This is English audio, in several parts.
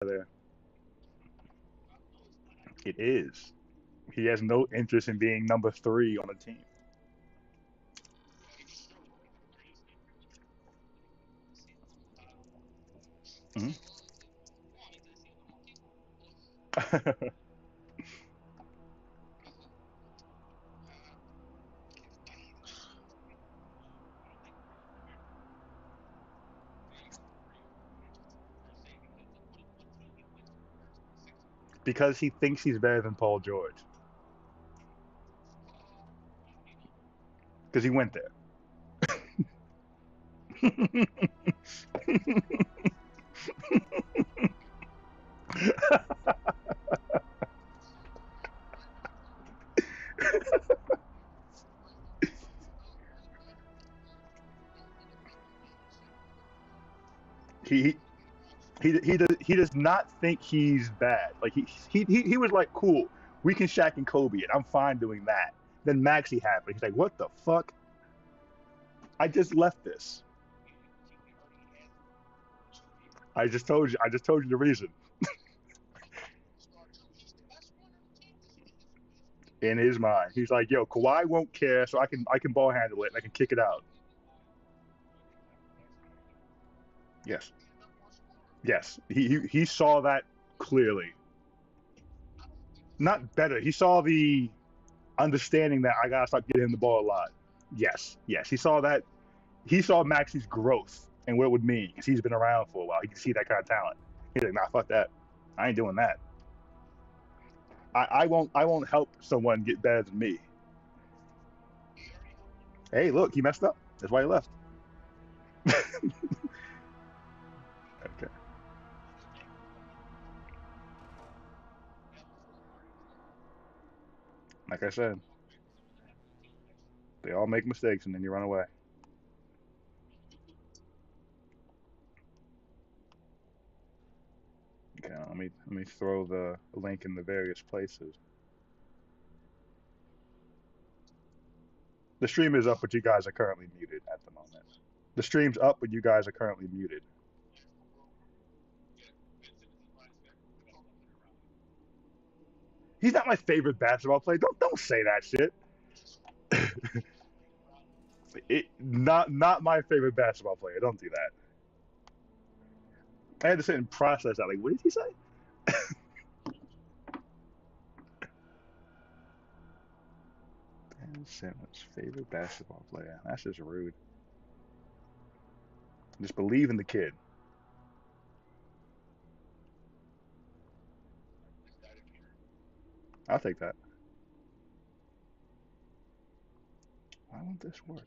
there. It is. He has no interest in being number three on a team. Mhm. Because he thinks he's better than Paul George. Because he went there. he he does not think he's bad. Like he was like, cool, we can Shaq and Kobe it. I'm fine doing that. Then Maxie happened. He's like, what the fuck? I just left this. I just told you. I just told you the reason. In his mind, he's like, yo, Kawhi won't care, so I can ball handle it and I can kick it out. Yes, yes. He saw that clearly. Not better. He saw the understanding that I gotta start getting him the ball a lot. Yes, yes. He saw that. He saw Maxie's growth and what it would mean because he's been around for a while. He can see that kind of talent. He's like, nah, fuck that. I ain't doing that. I won't help someone get better than me. Hey, look, he messed up. That's why he left. Okay. Like I said, they all make mistakes and then you run away. Okay, let me throw the link in the various places. The stream is up, but you guys are currently muted at the moment. The stream's up, but you guys are currently muted. He's not my favorite basketball player. Don't say that shit. Not my favorite basketball player. Don't do that. I had to sit and process that. Like, what did he say? Ben Simmons, favorite basketball player. That's just rude. Just believe in the kid. I'll take that. Why won't this work?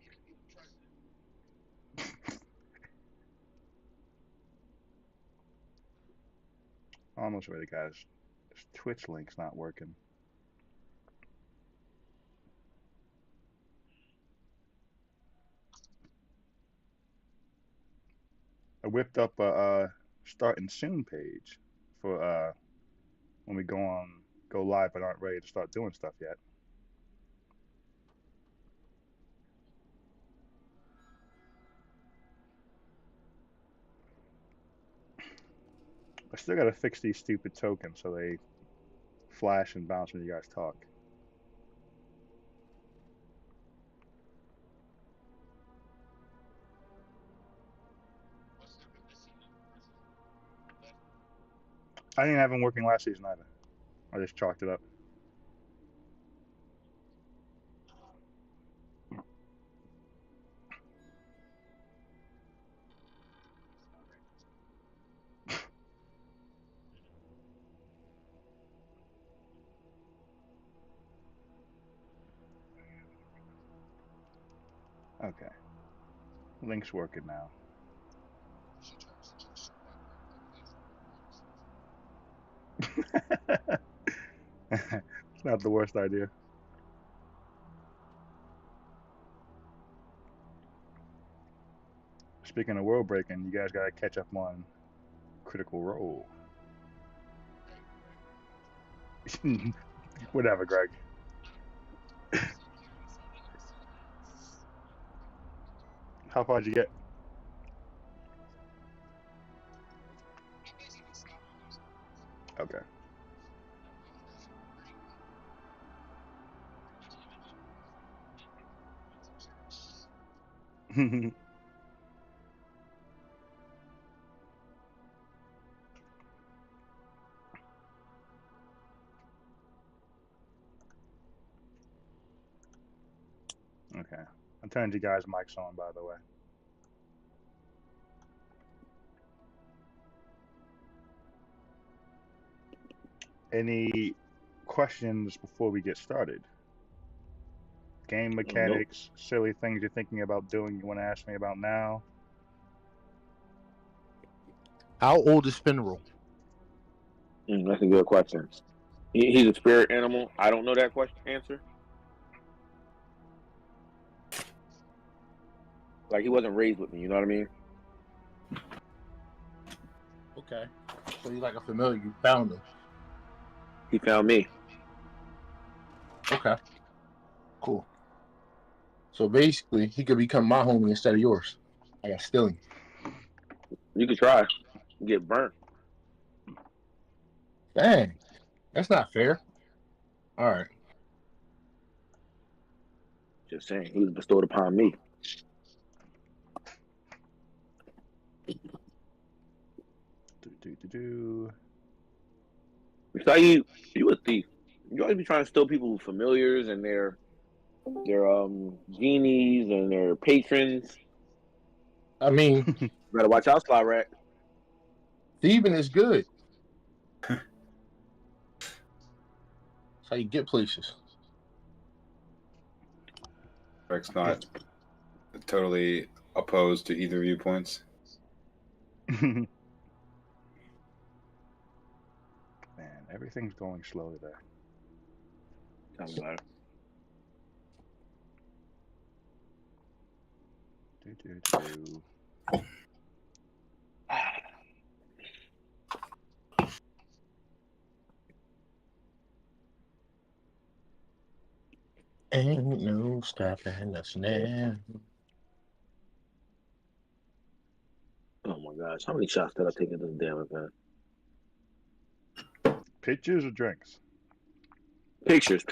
Almost ready, guys. This Twitch link's not working. I whipped up a starting soon page for when we go live but aren't ready to start doing stuff yet. I still gotta fix these stupid tokens so they flash and bounce when you guys talk. I didn't have them working last season either. I just chalked it up. Okay, link's working now. It's not the worst idea. Speaking of world breaking, you guys gotta catch up on Critical Role. Whatever, Greg. How far did you get? Okay. Okay. I turned you guys' mics on, by the way. Any questions before we get started? Game Nope. mechanics, silly things you're thinking about doing you want to ask me about now? How old is Finral? That's a good question. He's a spirit animal. I don't know that question answer. Like he wasn't raised with me. You know what I mean? Okay. So he's like a familiar. You found him. He found me. Okay. Cool. So basically, he could become my homie instead of yours. I got stealing. You could try. Get burnt. Dang. That's not fair. All right. Just saying. He was bestowed upon me. So you a thief. You always be trying to steal people's familiars and their genies and their patrons. I mean, You better watch out, Sly Rat. thieving is good. That's how you get places. Rick's not totally opposed to either viewpoints. Man, everything's going slow today. Tell me about it. Ain't no stopping us now. Oh my gosh. How many shots did I take in this damn event? Pictures or drinks? Pictures.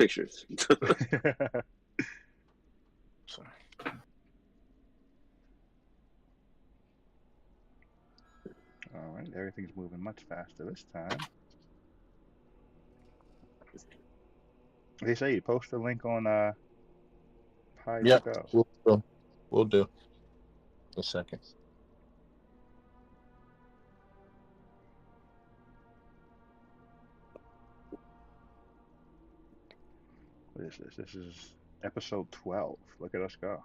All right, everything's moving much faster this time. They say you post a link on Pi Yep. Go. We'll do. A second. What is this? This is episode 12. Look at us go.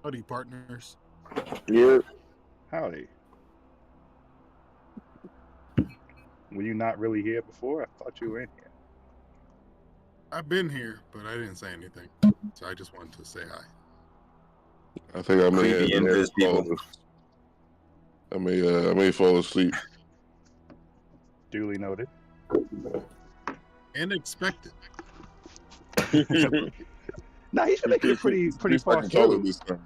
Howdy, partners. Yeah. Howdy. Were you not really here before? I thought you were in here. I've been here, but I didn't say anything. So I just wanted to say hi. I think I may Creepy have invis people. I may fall asleep. Duly noted. And expected. Nah, he's making it pretty He's far fucking taller through. this time.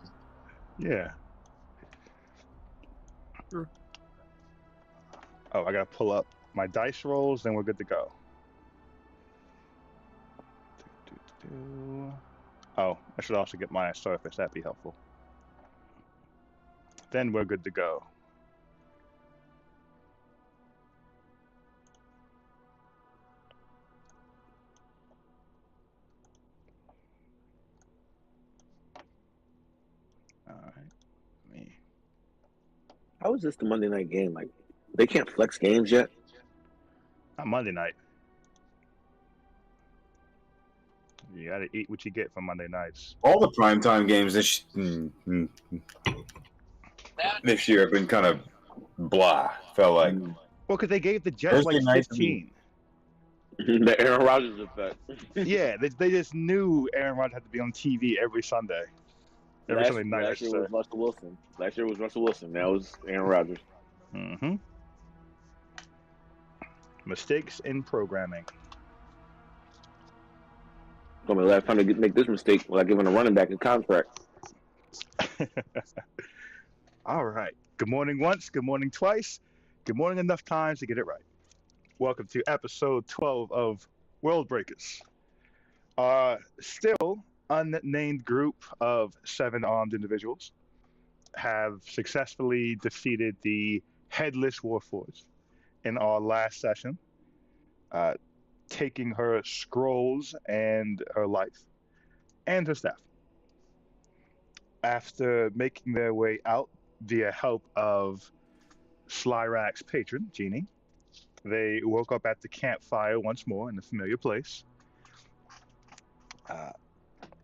Yeah. Sure. Oh, I gotta pull up my dice rolls, then we're good to go. Oh, I should also get my surface. That'd be helpful. Then we're good to go. All right. Me. How is this the Monday night game? Like, they can't flex games yet? Not Monday night. You gotta eat what you get for Monday nights. All the primetime games this year have been kind of blah. Felt like Well, because they gave the Jets Thursday like night 15. The Aaron Rodgers effect. Yeah, they just knew Aaron Rodgers had to be on TV every Sunday. Every Sunday night, I last should year say. was Russell Wilson. Last year was Russell Wilson. Now it's Aaron Rodgers. Mm-hmm. Mistakes in programming. Told me the last time they make this mistake without giving a running back a contract. All right. Good morning once, good morning twice, good morning enough times to get it right. Welcome to episode 12 of World Breakers. Still unnamed group of 7 armed individuals have successfully defeated the Headless Warforged in our last session, taking her scrolls and her life and her staff. After making their way out via help of Slyrak's patron, Jeannie, they woke up at the campfire once more in a familiar place.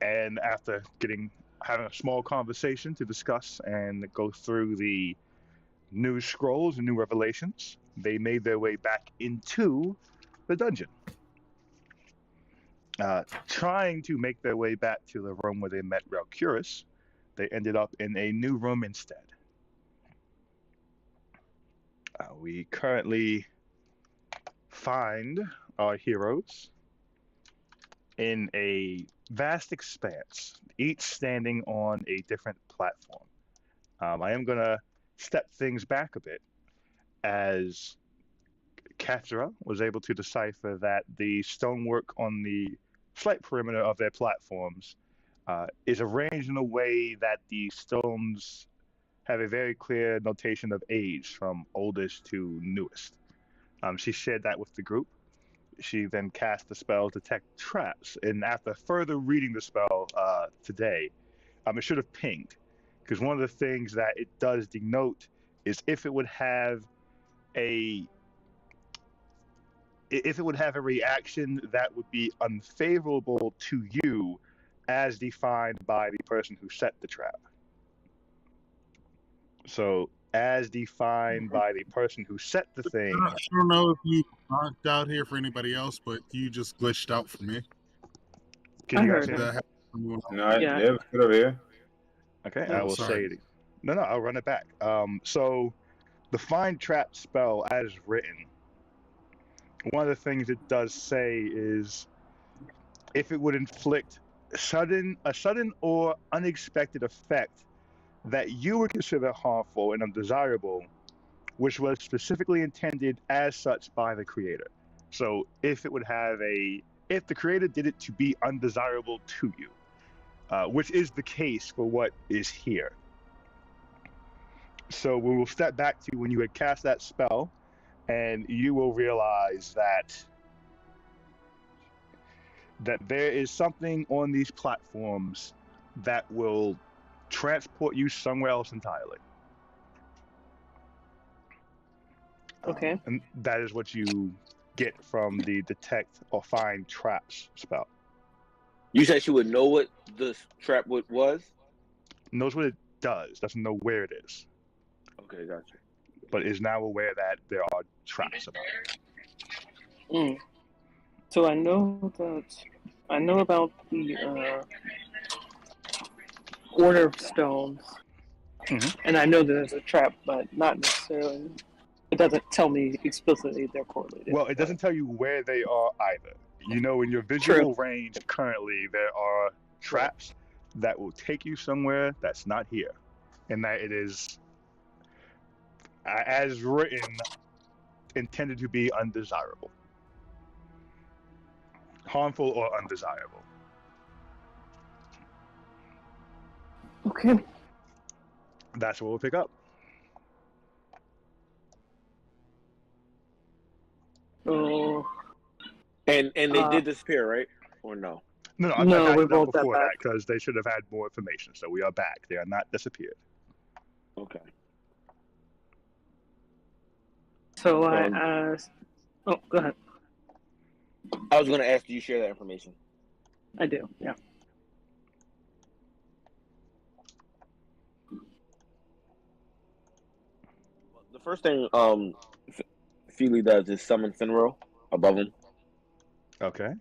And after having a small conversation to discuss and go through the new scrolls and new revelations, they made their way back into the dungeon. Trying to make their way back to the room where they met Relcurus, they ended up in a new room instead. We currently find our heroes in a vast expanse, each standing on a different platform. I am going to step things back a bit, as Kathra was able to decipher that the stonework on the slight perimeter of their platforms is arranged in a way that the stones have a very clear notation of age, from oldest to newest. She shared that with the group. She then cast the spell Detect Traps, and after further reading the spell today, it should have pinged, because one of the things that it does denote is if it would have a reaction that would be unfavorable to you, as defined by the person who set the trap. So, as defined by the person who set the thing. I don't know if you knocked out here for anybody else, but you just glitched out for me. Can you guys Did hear that me? happen? No, Yeah. yeah, it's good over here. Okay, Oh, I will sorry. say it. No, I'll run it back. So, the Find Trap spell, as written, one of the things it does say is if it would inflict a sudden or unexpected effect that you would consider harmful and undesirable, which was specifically intended as such by the creator. So if the creator did it to be undesirable to you, which is the case for what is here. So we will step back to when you had cast that spell, and you will realize that there is something on these platforms that will transport you somewhere else entirely. Okay. And that is what you get from the Detect or Find Traps spell. You said she would know what the trap was? Knows what it does, doesn't know where it is, Okay, gotcha. but is now aware that there are traps about it. So I know about the order of stones, and I know that there's a trap, but not necessarily. It doesn't tell me explicitly they're correlated. Well, it doesn't tell you where they are either. You know, in your visual range currently, there are traps that will take you somewhere that's not here, and that it is, as written, intended to be undesirable, harmful or undesirable. Okay. That's what we'll pick up. Oh. And they did disappear, right? Or no? No, I No, we backed up rolled that before that back. because they should have had more information. So we are back. They are not disappeared. Okay. So I asked. Oh, go ahead. I was going to ask, do you share that information? I do. Yeah. The first thing Feely does is summon Finro above him. Okay.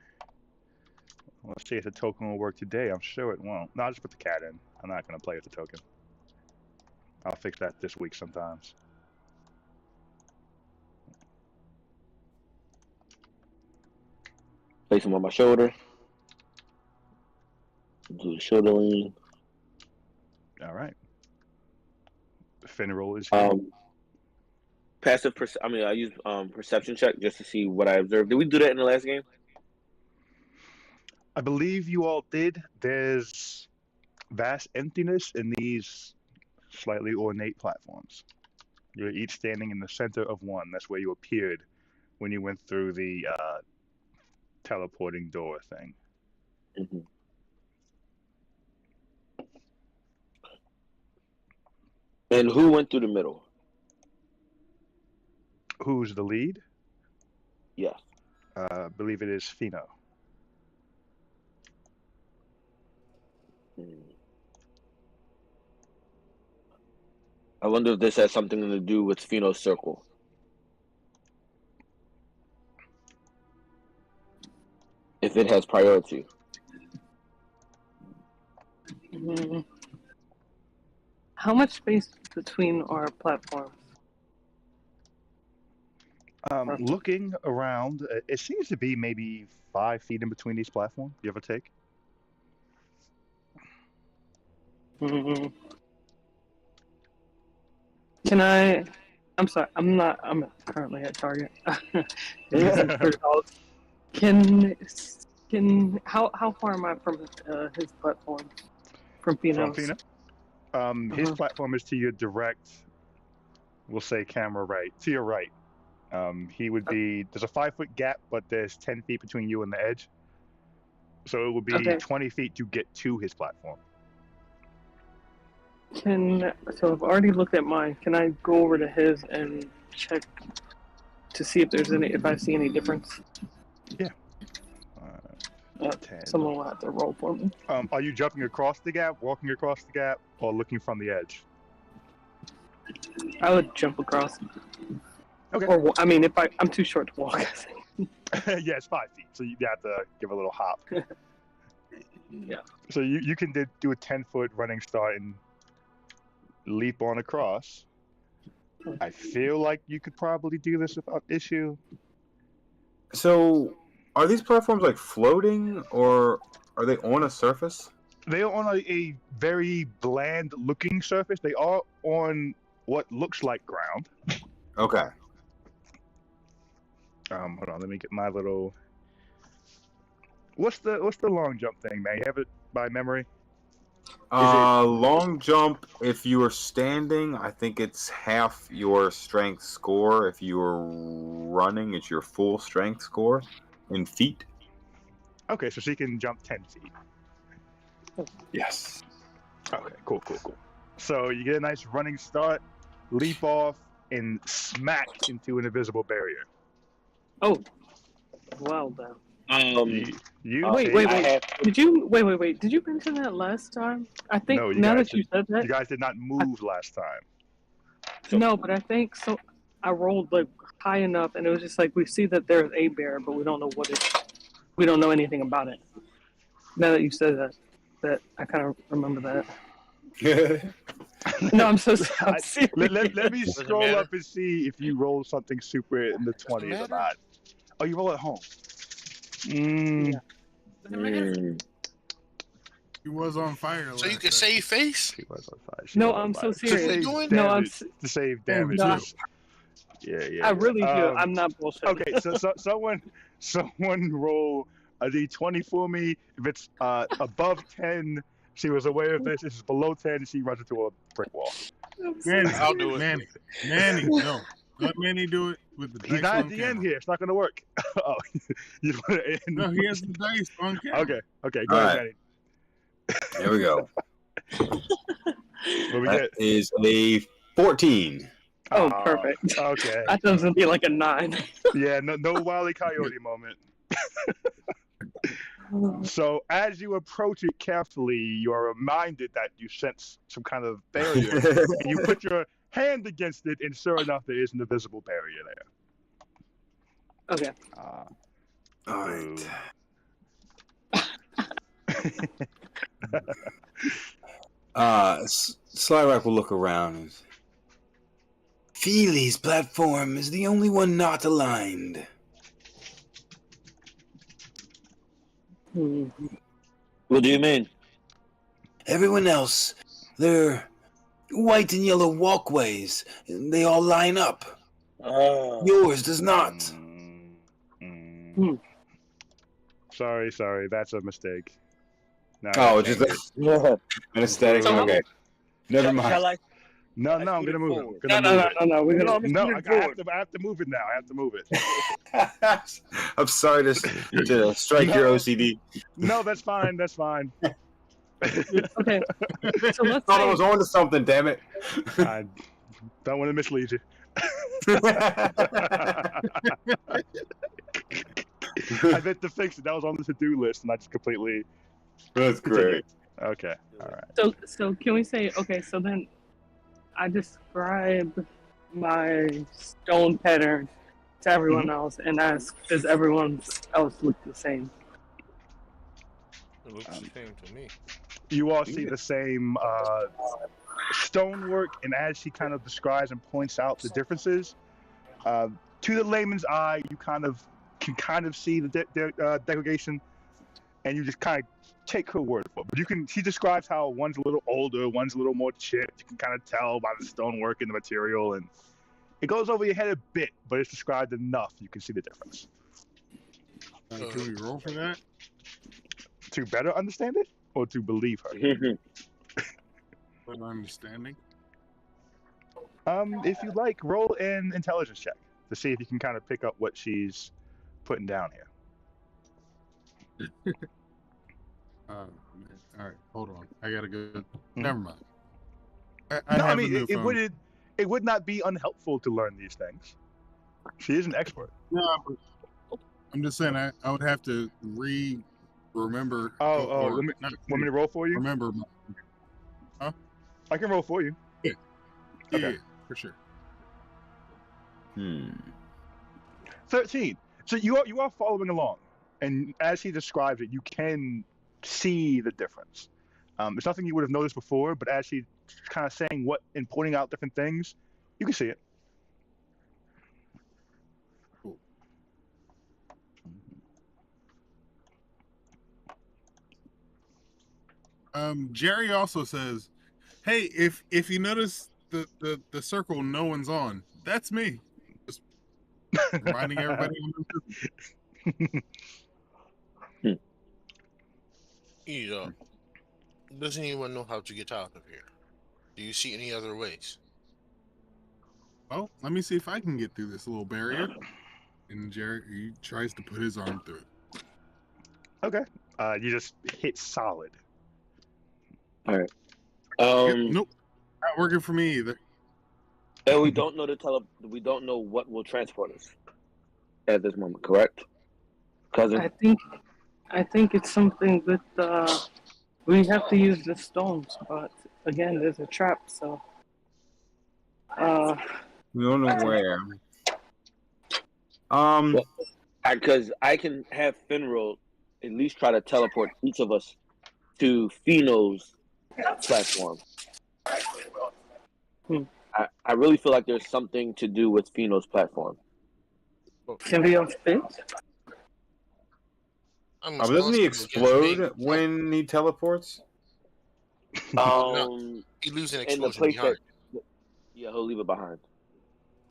Let's see if the token will work today. I'm sure it won't. No, I'll just put the cat in. I'm not going to play with the token. I'll fix that this week sometimes. Place him on my shoulder. Do the shoulder lean. All right. Fin roll is here. Passive. I use perception check just to see what I observed. Did we do that in the last game? I believe you all did. There's vast emptiness in these slightly ornate platforms. You're each standing in the center of one. That's where you appeared when you went through the teleporting door thing. Mm-hmm. And who went through the middle? Who's the lead? Yes. I believe it is Fino. I wonder if this has something to do with Fino's circle. If it has priority. How much space between our platforms? Looking around, it seems to be maybe 5 feet in between these platforms, give or take. Can I'm sorry, I'm currently at Target. How far am I from his platform? From Fino's? From Fino? His platform is to your direct, we'll say camera right, to your right. He would be, there's a 5-foot gap, but there's 10 feet between you and the edge. So it would be 20 feet to get to his platform. So I've already looked at mine. Can I go over to his and check to see if I see any difference? Yeah. Someone will have to roll for me. Are you jumping across the gap, walking across the gap, or looking from the edge? I would jump across. Okay. Or if I'm too short to walk. Yeah, it's 5 feet, so you have to give a little hop. Yeah. So you can do a 10-foot running start and leap on across. I feel like you could probably do this without issue. So, are these platforms like floating, or are they on a surface? They are on a very bland-looking surface. They are on what looks like ground. Okay. Hold on, let me get my little. What's the long jump thing, man? You have it by memory? Long jump, if you are standing, I think it's half your strength score. If you are running, it's your full strength score in feet. Okay, so she can jump 10 feet. Yes. Okay, cool. So you get a nice running start, leap off, and smack into an invisible barrier. Oh, well done. Wait. Did you mention that last time? I think no, now that you said that, you guys did not move last time. No, but I think so. I rolled like high enough, and it was just like we see that there's a bear, but we don't know what it. We don't know anything about it. Now that you said that I kind of remember that. No, I'm so serious. Let me scroll up and see if you roll something super in the 20s or not. Oh, you roll at home. He was on fire. So you can save face? He was on fire. No, I'm so serious. To save damage. No, Yeah. I really do. I'm not bullshit. Okay, so someone roll a d20 for me. If it's above 10, she was aware of this. If it's below 10, she runs into a brick wall. Manny, I'll do it. Manny, no. Let Manny do it with the dice. He's not on at the camera. end here. It's not going to work. Oh, you want to end? No, he has the dice on camera. Okay. Go ahead, Manny. Here we go. What we That get? is a 14. Oh, perfect. Okay. I thought it was gonna be like a 9. Yeah, no Wile E. Coyote moment. So as you approach it carefully, you are reminded that you sense some kind of barrier. And you put your hand against it, and sure enough, there is an invisible barrier there. Okay. All right. Slyrock will look around and Feely's platform is the only one not aligned. Hmm. What do you mean? Everyone else, they're white and yellow walkways. And they all line up. Oh. Yours does not. Hmm. Sorry, that's a mistake. No, Oh, just Yeah. an aesthetic. So- Okay, never mind. Shall I? No, I I'm scoot gonna it move forward. it. I'm gonna move it. No. We're No, gonna. I'm No, scooting I have forward. to. I have to move it now. I have to move it. I'm sorry to strike your No. OCD. No, that's fine. That's fine. Okay. So let's Thought I say was on to something. Damn it. I don't want to mislead you. I meant to fix it. That was on the to-do list, and I just completely. That's great. Okay. All right. so can we say okay? So then, I describe my stone pattern to everyone else and ask, does everyone else look the same? It looks the same to me. You all see the same stonework, and as she kind of describes and points out the differences, to the layman's eye, you can kind of see the degradation, and you just kind of take her word for it. But she describes how one's a little older, one's a little more chipped. You can kind of tell by the stonework and the material, and it goes over your head a bit, but it's described enough you can see the difference. Can we roll for that? To better understand it, or to believe her? For my understanding. If you like, roll an intelligence check to see if you can kind of pick up what she's putting down here. All right, hold on. I gotta go. Never mind. No, have I a mean, new it phone. would not be unhelpful to learn these things. She is an expert. No, but I'm just saying I would have to remember. Oh, or want not me to roll for you? remember. I can roll for you. Yeah, Okay. for sure. 13. So you are following along, and as he describes it, you can see the difference. It's nothing you would have noticed before, but as she's kind of saying what and pointing out different things, you can see it. Cool. Jerry also says, "Hey, if you notice the circle no one's on, that's me." Just reminding everybody. Does anyone know how to get out of here? Do you see any other ways? Well, let me see if I can get through this little barrier. And Jerry, he tries to put his arm through it. Okay. You just hit solid. All right. Nope, not working for me either. And we don't know we don't know what will transport us at this moment, correct? Cousin? I think it's something with we have to use the stones, but again, there's a trap, so We don't know where. Because I can have Finral at least try to teleport each of us to Pheno's platform. I really feel like there's something to do with Pheno's platform. can we all fit? Doesn't he explode when he teleports? He leaves an in the explosion place behind. yeah, he'll leave it behind.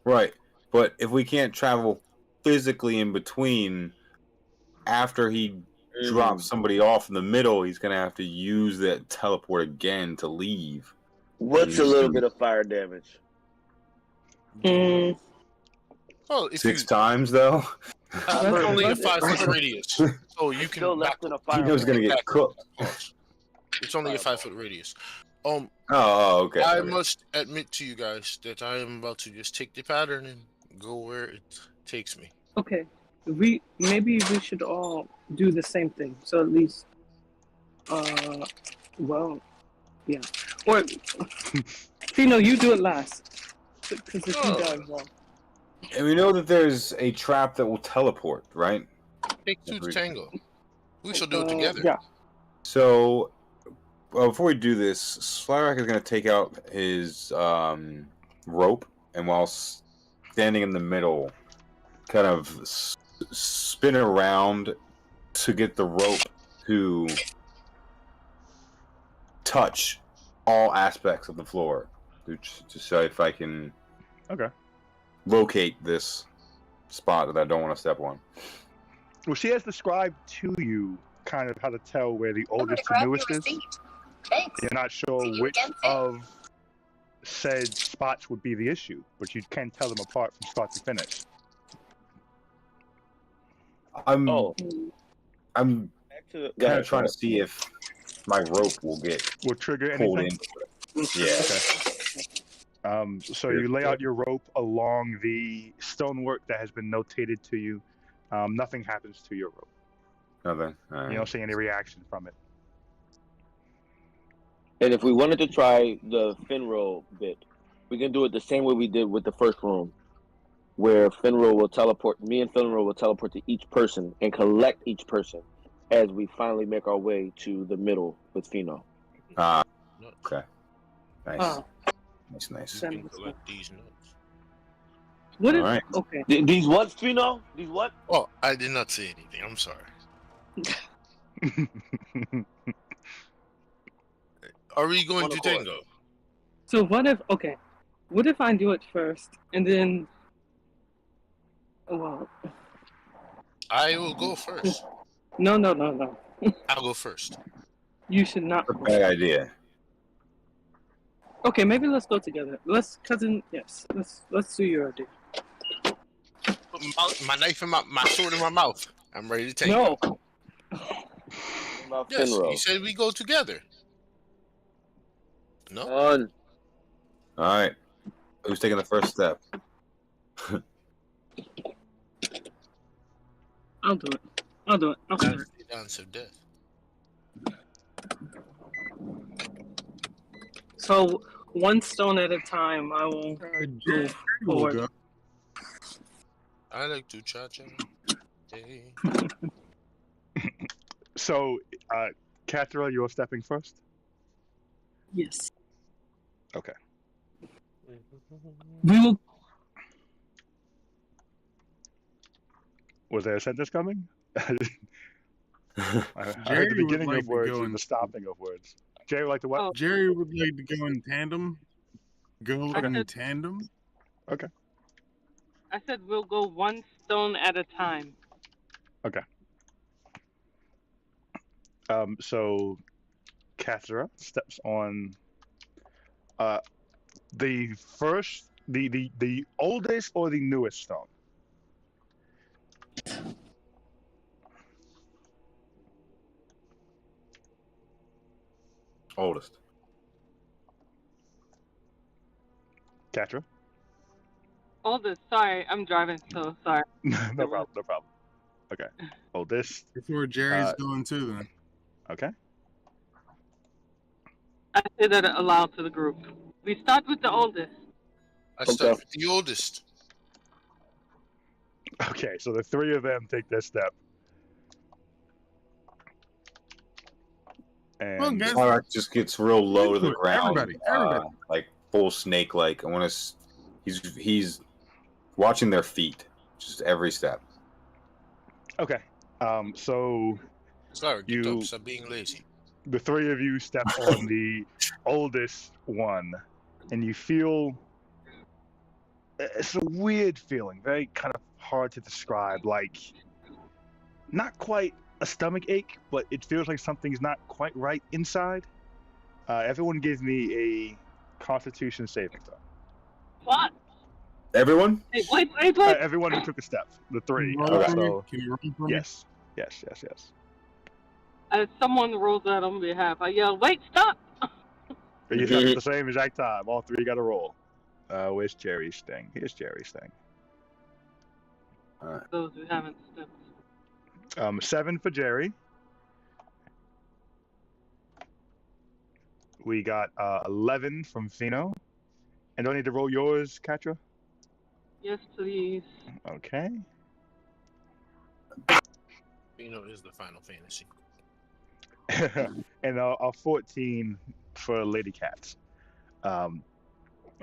Right. But if we can't travel physically in between, after he drops somebody off in the middle, he's going to have to use that teleport again to leave. What's a little bit of fire damage? Well, if 6 times, though? It's only a 5-foot radius, so you can. Still less than a He fire. knows going to get cooked. It's only a 5-foot radius. Oh, okay. I Okay. must admit to you guys that I am about to just take the pattern and go where it takes me. Okay, maybe we should all do the same thing. So at least, well, yeah. Or Fino, you do it last, because if you die, well. And we know that there's a trap that will teleport, right? Take two to tango. We shall do it together. Yeah. So, before we do this, Slyrak is going to take out his rope, and while standing in the middle, kind of spin around to get the rope to touch all aspects of the floor to see if I can locate this spot that I don't want to step on. Well, she has described to you kind of how to tell where the oldest to newest is. Thanks. You're not sure which of said spots would be the issue, but you can tell them apart from start to finish. I'm Go kind ahead, of trying to see if my rope will trigger pulled anything. in. Yeah. Okay. So you lay out your rope along the stonework that has been notated to you. Nothing happens to your rope. Nothing. All right. You don't see any reaction from it. And if we wanted to try the Finro bit, we can do it the same way we did with the first room, where Finro will teleport. Me and Finro will teleport to each person and collect each person as we finally make our way to the middle with Fino. Okay. Nice. Oh. Nice. You can collect these notes. What is Alright. okay? These what, Fino? These what? Oh, I did not say anything. I'm sorry. Are we going One to accord. Tango? So what if I do it first and then I will go first. No. I'll go first. You should not. Bad idea. Okay, maybe let's go together. Let's do your idea. Put my knife in my sword in my mouth. I'm ready to take No. About Yes, Finro. you said we go together. No? On. Alright. Who's taking the first step? I'll do it. I'll That's the dance of death. So one stone at a time. I will go forward. I like to cha-cha. Hey. So, Kathra, you're stepping first? Yes. Okay. We will. Was there a sentence coming? I heard Jerry the would beginning like of to words go and in- the stopping of words. Jerry would like to what? Oh. Jerry would like to go in tandem. Go Okay. in tandem. Okay. I said we'll go one stone at a time. Okay. So Kathra steps on the first, the oldest or the newest stone? Oldest. Katra? Oldest. Sorry, I'm driving, so sorry. No problem. Okay. Oldest. That's where Jerry's going to then. Okay. I say that aloud to the group. We start with the oldest. I start with the oldest. Okay, so the three of them take their step. And Well, guys, Alright, just gets real low to the ground. Everybody. Like full snake like. I wanna he's watching their feet. Just every step. okay. So Sorry, get up. Stop being lazy. the three of you step on the oldest one, and you feel it's a weird feeling, very kind of hard to describe. Like, not quite a stomach ache, but it feels like something's not quite right inside. Everyone give me a Constitution saving throw. What? Everyone? Hey, wait. Everyone who took a step, the three. Can you roll for me? So Can you roll for me? yes. As someone rolls out on behalf, I yell, "Wait, stop!" You step at the same exact time. All three got to roll. Where's Jerry's thing? Here's Jerry's thing. Those who haven't stepped. 7 for Jerry. We got 11 from Fino. And do I need to roll yours, Katra? Yes, please. Okay. Fino is the Final Fantasy. And a 14 for Lady Cats.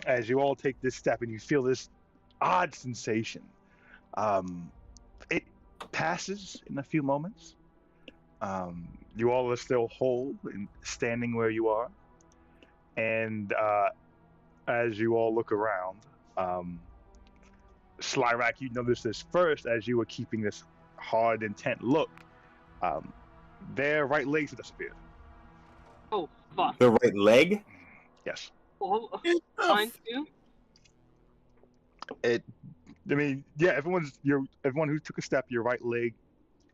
As you all take this step and you feel this odd sensation, it passes in a few moments, You all are still whole and standing where you are. And as you all look around, Slyrak, you notice this first as you were keeping this hard, intent look. Their right legs have disappeared. Oh, fuck. The right leg? Yes. Oh, mine too? I mean, yeah, everyone who took a step, your right leg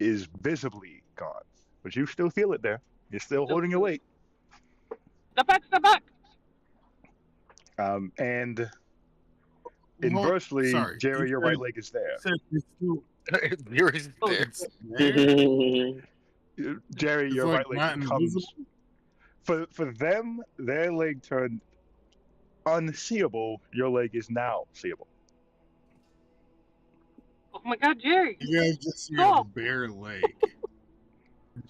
is visibly gone, but you still feel it there. You're still holding your weight. Step back, step back! And inversely, sorry, Jerry, your you right said- leg is there. Jerry's there. Jerry, It's your like right leg not becomes invisible? for them, their leg turned unseeable. Your leg is now seeable. Oh my god, Jerry! You guys just see a Stop. bare leg.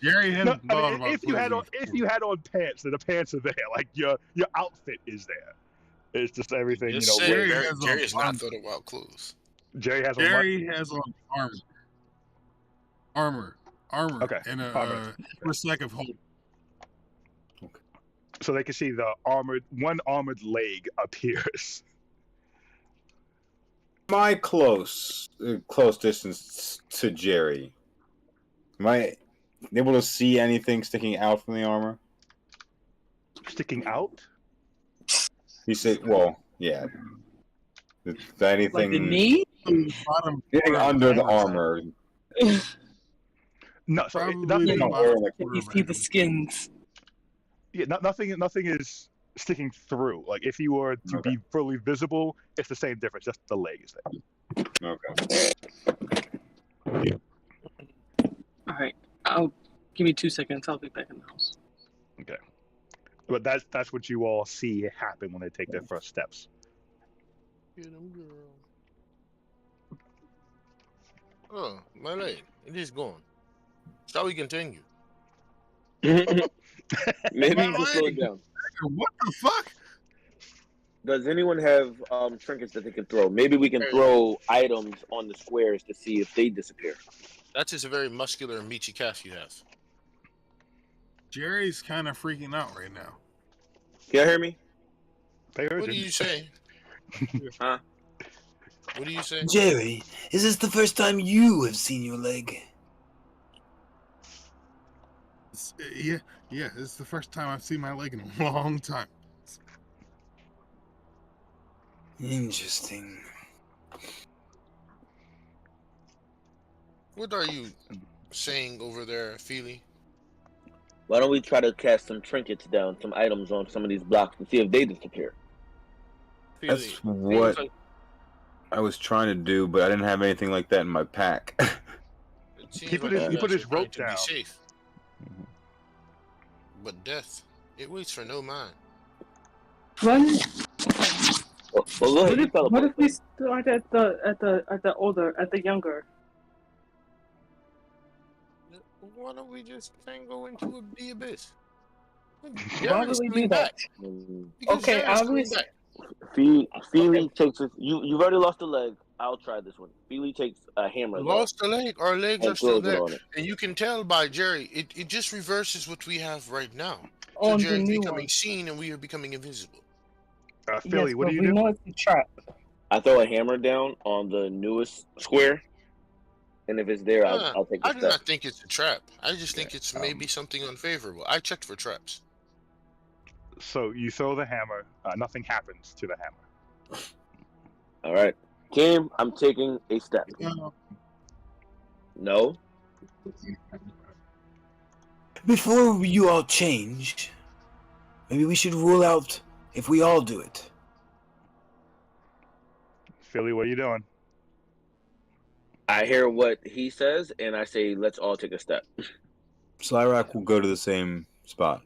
Jerry No, hadn't I thought mean, about if you had clothes on pants, then the pants are there. Like your outfit is there. It's just everything, Just you know. said Jerry Jerry, has Jerry on has not armor. thought about clothes. Jerry has on what? Jerry has on armor, Okay, and armor. for a sec of hope. So they can see the one armored leg appears. Am I close distance to Jerry? Am I able to see anything sticking out from the armor? Sticking out? You said, well, yeah. Is there anything Like the knee? Bottom getting part of under the armor. armor? No, so Probably nothing. the Or bottom like- quarter You of see it. the skins. Yeah, nothing is sticking through. Like if you were to be fully visible, it's the same difference. Just the leg is there. Okay. Alright, I'll give me 2 seconds. I'll be back in the house. Okay, but that's what you all see happen when they take their first steps. Get him, girl. Oh, my leg. It is gone. Shall we continue? Maybe My you can slow it leg. down. What the fuck? Does anyone have trinkets that they can throw? Maybe we can throw items on the squares to see if they disappear. That's just a very muscular and meaty calf you have. Jerry's kind of freaking out right now. Can you hear me? They heard What do you say? Huh? What do you say? Jerry, is this the first time you have seen your leg? Yeah, this is the first time I've seen my leg in a long time. Interesting. What are you saying over there, Feely? Why don't we try to cast some trinkets down, some items on some of these blocks and see if they disappear? That's Feely, what seems like- I was trying to do, but I didn't have anything like that in my pack. it seems He put like his- you he put guys his are trying rope to be down. safe. But death, it waits for no man. Run. Well, go ahead. You teleport. What if we start at the younger? Why don't we just go into the abyss? Why Jerry's would we coming do that? back. Mm. Because Okay, Jerry's I coming was- back. Feely takes it. You've already lost a leg. I'll try this one. Feely takes a hammer. though, Lost a leg. Our legs are and still throws it there. on it. And you can tell by Jerry, it just reverses what we have right now. So On the Jerry's new becoming one. seen and we are becoming invisible. Philly, Yes, what but do you we do? know it's a trap. I throw a hammer down on the newest square, and if it's there, I'll take I a do step. not think it's a trap. I just think it's maybe something unfavorable. I checked for traps. So you throw the hammer. Nothing happens to the hammer. All right, Kim, I'm taking a step. No. Before you all change, maybe we should rule out if we all do it. Philly, what are you doing? I hear what he says, and I say, let's all take a step. Slyrak will go to the same spot.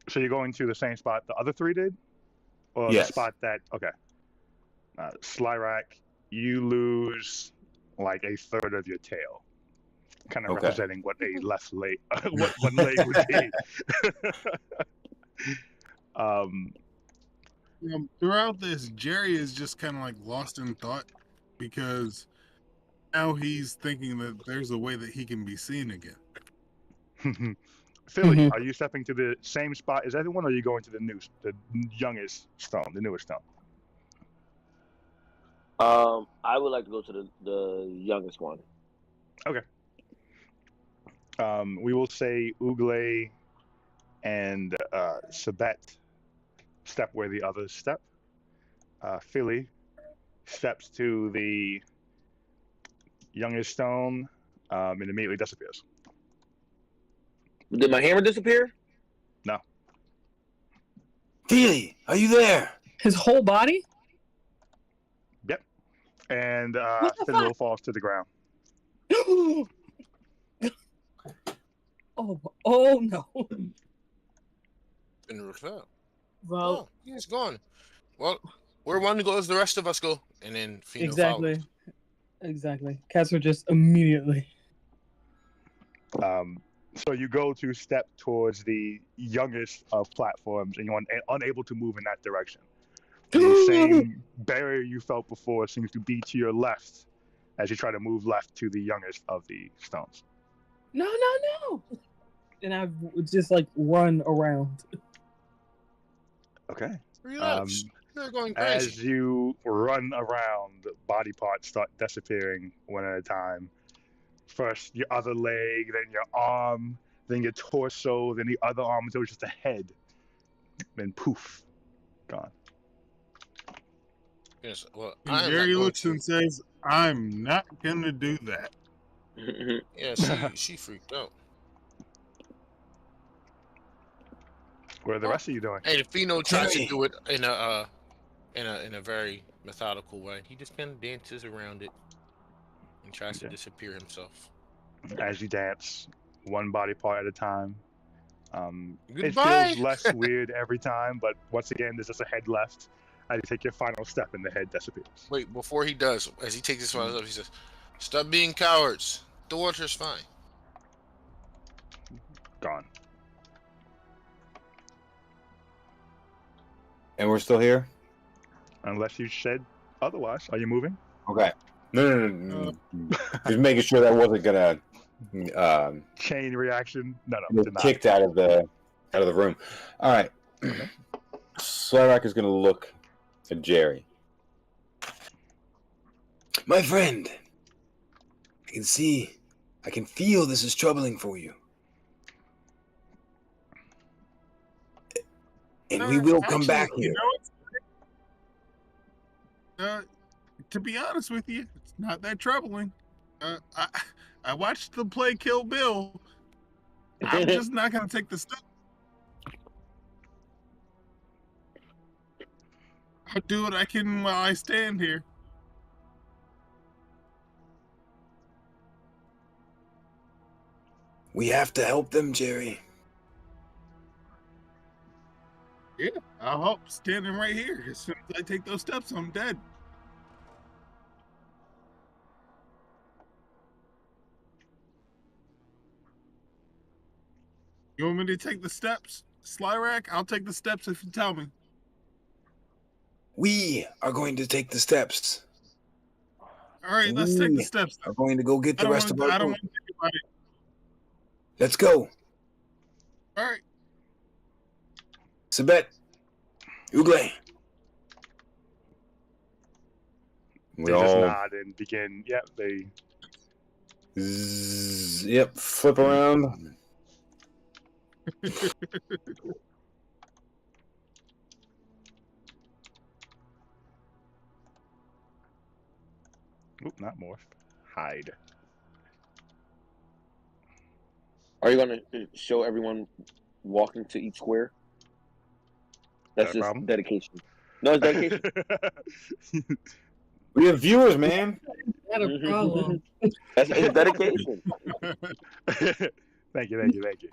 So you're going to the same spot the other three did? Or Yes. the spot that... Okay. Slyrak, you lose like a third of your tail. Kind of Okay. representing what a left leg... what one leg would be. Throughout this, Jerry is just kind of like lost in thought because now he's thinking that there's a way that he can be seen again. Philly, Mhm. are you stepping to the same spot as everyone, or are you going to the youngest stone, the newest stone? I would like to go to the youngest one. Okay. We will say Ugle and Sabet step where the others step. Philly steps to the youngest stone and immediately disappears. Did my hammer disappear? No. Feely, are you there? His whole body? Yep. And What the Finwell falls to the ground. Oh no. Finral fell. Well, Oh, he's gone. Well, where one goes, the rest of us go, and then Fino exactly. follows. Exactly. Casper just immediately. So you go to step towards the youngest of platforms, and you're unable to move in that direction. The same barrier you felt before seems to be to your left as you try to move left to the youngest of the stones. No. And I would just like run around. Okay. Relax. You're going crazy. As you run around, body parts start disappearing one at a time. First your other leg, then your arm, then your torso, then the other arm until it's just a head. Then poof, gone. Yes. Well, And I am Jerry not going looks to. and says, "I'm not gonna do that." Yeah, she freaked out. What are the rest of you doing? Hey, Fino tries to Jerry. do it in a very methodical way. He just kind of dances around it and tries to Okay. disappear himself. As you dance, one body part at a time. It Goodbye. feels less weird every time, but once again, there's just a head left. As you take your final step, and the head disappears. Wait, before he does, as he takes his final step, he says, "Stop being cowards. The water's fine." Gone. And we're still here? Unless you said otherwise. Are you moving? Okay. No. Just making sure that wasn't gonna Chain reaction? No, get did not. kicked out of the room. All right. Slyrak is gonna look at Jerry. My friend, I can feel this is troubling for you. And we will come back here. To be honest with you, it's not that troubling. I watched them play Kill Bill. I'm just not gonna take the step. I'll do what I can while I stand here. We have to help them, Jerry. Yeah, I'll help standing right here. As soon as I take those steps, I'm dead. You want me to take the steps, Slyrak? I'll take the steps if you tell me. We are going to take the steps. All right, let's take the steps. We're going to go get the rest of our I don't group. want to think about it. Let's go. All right. Sabet. Ugle. They just nod and begin. Yep, they. Yep, flip around. Oop, not morph. Hide. Are you going to show everyone walking to each square? That's just problem? dedication. No, it's dedication. We have viewers, man. Not a problem. It's dedication. Thank you.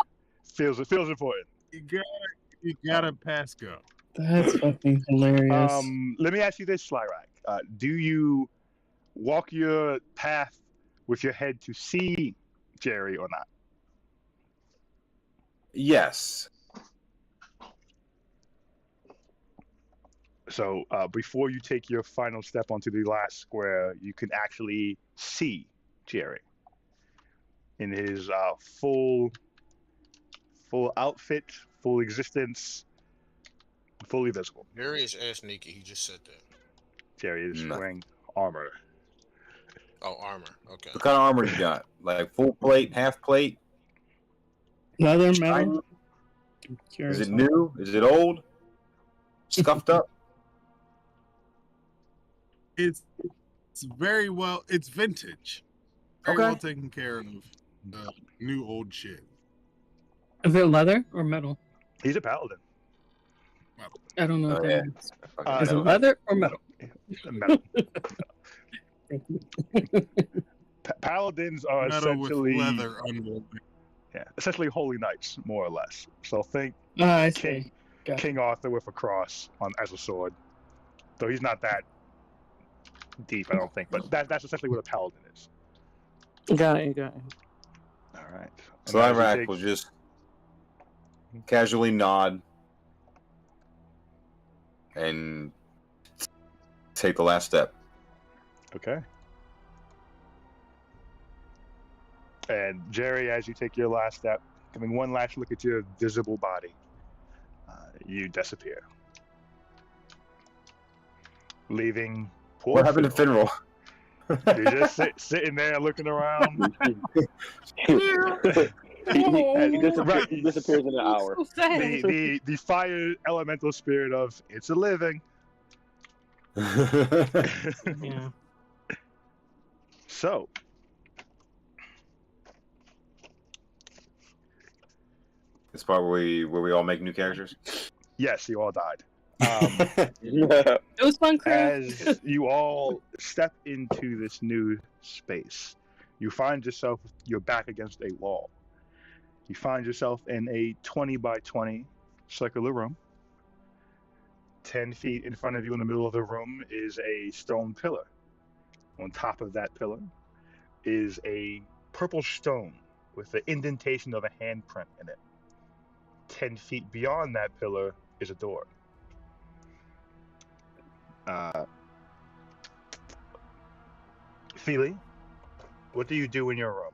Feels important. You gotta pass go. That's fucking hilarious. Let me ask you this, Slyrak. Do you walk your path with your head to see Jerry or not? Yes. So before you take your final step onto the last square, you can actually see Jerry in his full full outfit, full existence, fully visible. Jerry is ass naked. He just said that. Jerry is Nothing. wearing armor. Oh, armor. Okay. What kind of armor you got? Like full plate, half plate? Leather, Shiny? metal. Is it new? Is it old? Scuffed up? It's very well. It's vintage. Very Okay. well taken care of. The new old shit. Is it leather or metal? He's a paladin. I don't know what Oh, that yeah. means. Fucking Is it metal. leather or metal? Metal. Thank you. Paladins are Metal with essentially leather under. essentially holy knights, more or less. So think I see. King, Gotcha. King Arthur with a cross as a sword. Though he's not that deep, I don't think. But that's essentially what a paladin is. Got it. All right. So And as he Iraq takes- will just casually nod and take the last step. Okay. And Jerry, as you take your last step, giving one last look at your visible body, you disappear, leaving poor What happened to Finral. Finral? You're just sitting there looking around. He disappears in an hour. So sad. The fire elemental spirit of it's a living. Yeah. So, This part where we all make new characters. yes, you all died. It was fun, Chris. As you all step into this new space, you find yourself, you're back against a wall. You find yourself in a 20 by 20 circular room. 10 feet in front of you in the middle of the room is a stone pillar. On top of that pillar is a purple stone with the indentation of a handprint in it. 10 feet beyond that pillar is a door. Feely, what do you do in your room?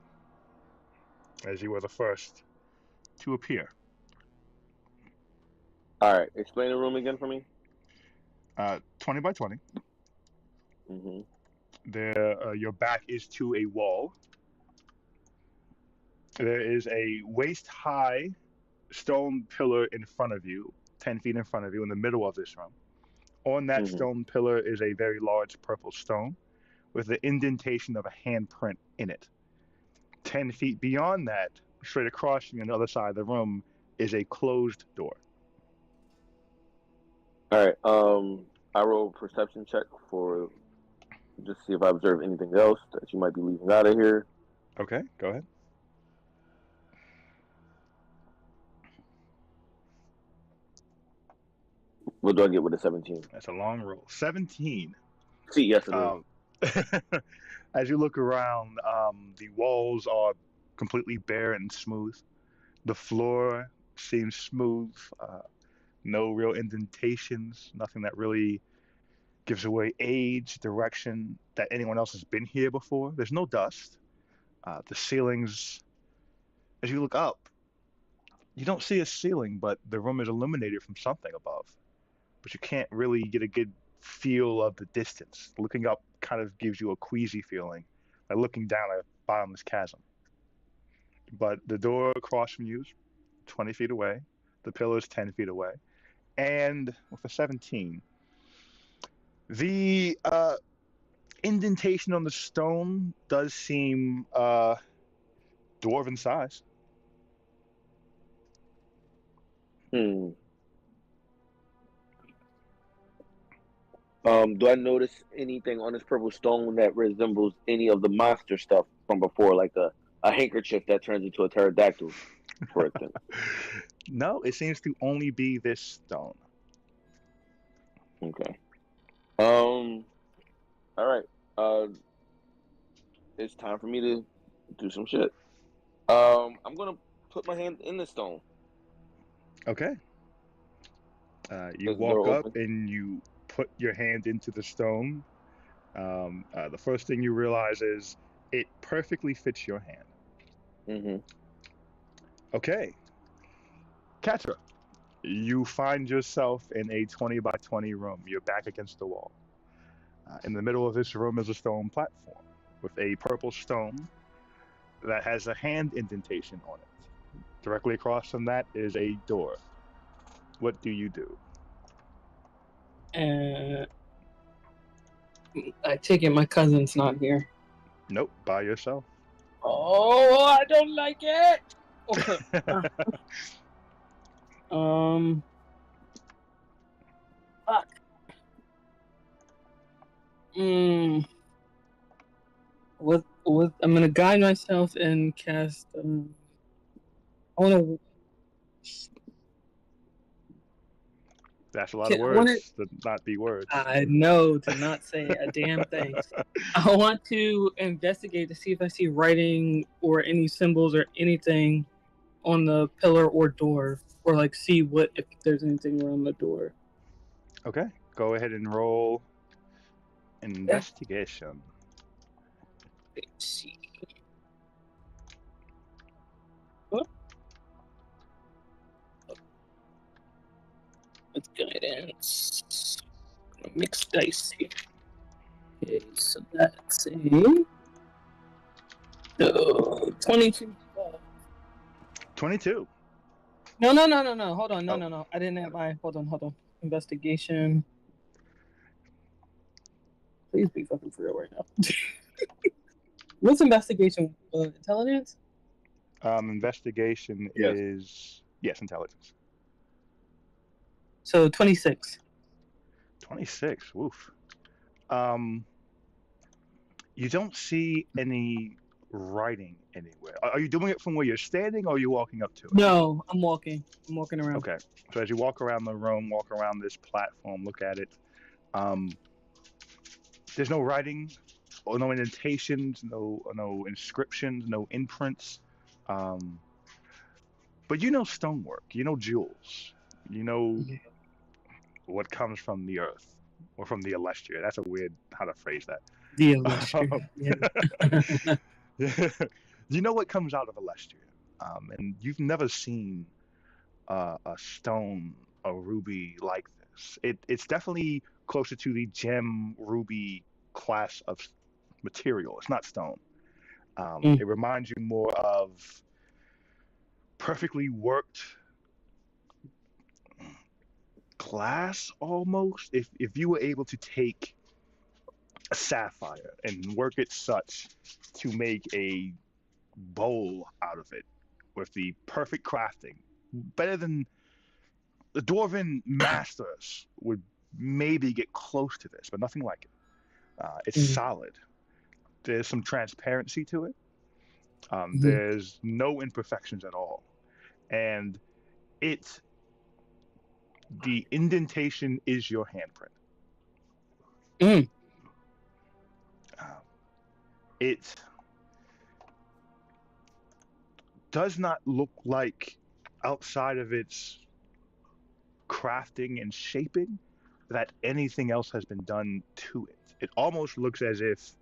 As you were the first to appear. All right, explain the room again for me. 20 by 20. Mm-hmm. There, your back is to a wall. There is a waist-high stone pillar in front of you, 10 feet in front of you, in the middle of this room. On that stone pillar is a very large purple stone with the indentation of a handprint in it. 10 feet beyond that, straight across from you on the other side of the room, is a closed door. All right. I roll a perception check for just see if I observe anything else that you might be leaving out of here. Okay, go ahead. What do I get with a 17? That's a long roll. 17. See, yes, it is. As you look around, the walls are completely bare and smooth. The floor seems smooth. No real indentations. Nothing that really gives away age, direction, that anyone else has been here before. There's no dust. The ceilings, as you look up, you don't see a ceiling, but the room is illuminated from something above. But you can't really get a good feel of the distance. Looking up kind of gives you a queasy feeling, like looking down a bottomless chasm. But the door across from you is 20 feet away. The pillar is 10 feet away. And with a 17, the indentation on the stone does seem dwarven size. Do I notice anything on this purple stone that resembles any of the monster stuff from before, like a handkerchief that turns into a pterodactyl, for instance? No, it seems to only be this stone. Okay. All right. It's time for me to do some shit. I'm gonna put my hand in the stone. Okay. You Is the walk door up open? and you put your hand into the stone. The first thing you realize is it perfectly fits your hand. Mm-hmm. Okay. Katra, you find yourself in a 20 by 20 room. You're back against the wall. In the middle of this room is a stone platform with a purple stone that has a hand indentation on it. Directly across from that is a door. What do you do? I take it my cousin's not here. Nope, by yourself. Oh, I don't like it. Okay. Fuck. What? I'm gonna guide myself and cast. I wanna. That's a lot of words to not be words. I know to not say a damn thing. I want to investigate to see if I see writing or any symbols or anything on the pillar or door, or like see if there's anything around the door. Okay, go ahead and roll investigation. Let's see. Oh. It's guidance. Mixed dice here. Okay, so that's a 22. 22. No. Hold on. No. I didn't have my. Hold on. Investigation. Please be fucking for real right now. What's investigation? Intelligence? Investigation Yes. is intelligence. So 26. 26. Woof. You don't see any writing anywhere. Are you doing it from where you're standing, or are you walking up to it? No, I'm walking. I'm walking around. Okay. So as you walk around the room, walk around this platform, look at it. There's no writing, or no indentations, no inscriptions, no imprints. But you know stonework. You know jewels. You know what comes from the earth or from the Elestria. That's a weird how to phrase that. The Elestria. You know what comes out of Elestria, and you've never seen a stone, a ruby like this. It's definitely closer to the gem ruby class of material. It's not stone. It reminds you more of perfectly worked glass almost. If you were able to take a sapphire and work it such to make a bowl out of it with the perfect crafting, better than the dwarven masters would maybe get close to this, but nothing like it. It's solid. There's some transparency to it. There's no imperfections at all, and the indentation is your handprint. It does not look like, outside of its crafting and shaping, that anything else has been done to it. It almost looks as if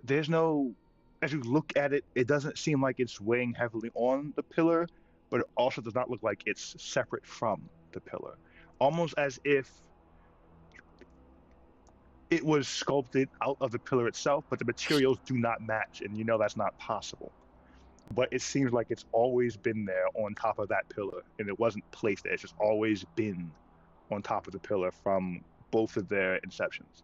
there's no, as you look at it, it doesn't seem like it's weighing heavily on the pillar, but it also does not look like it's separate from the pillar. Almost as if it was sculpted out of the pillar itself, but the materials do not match, and you know that's not possible. But it seems like it's always been there on top of that pillar, and it wasn't placed there. It's just always been on top of the pillar from both of their inceptions.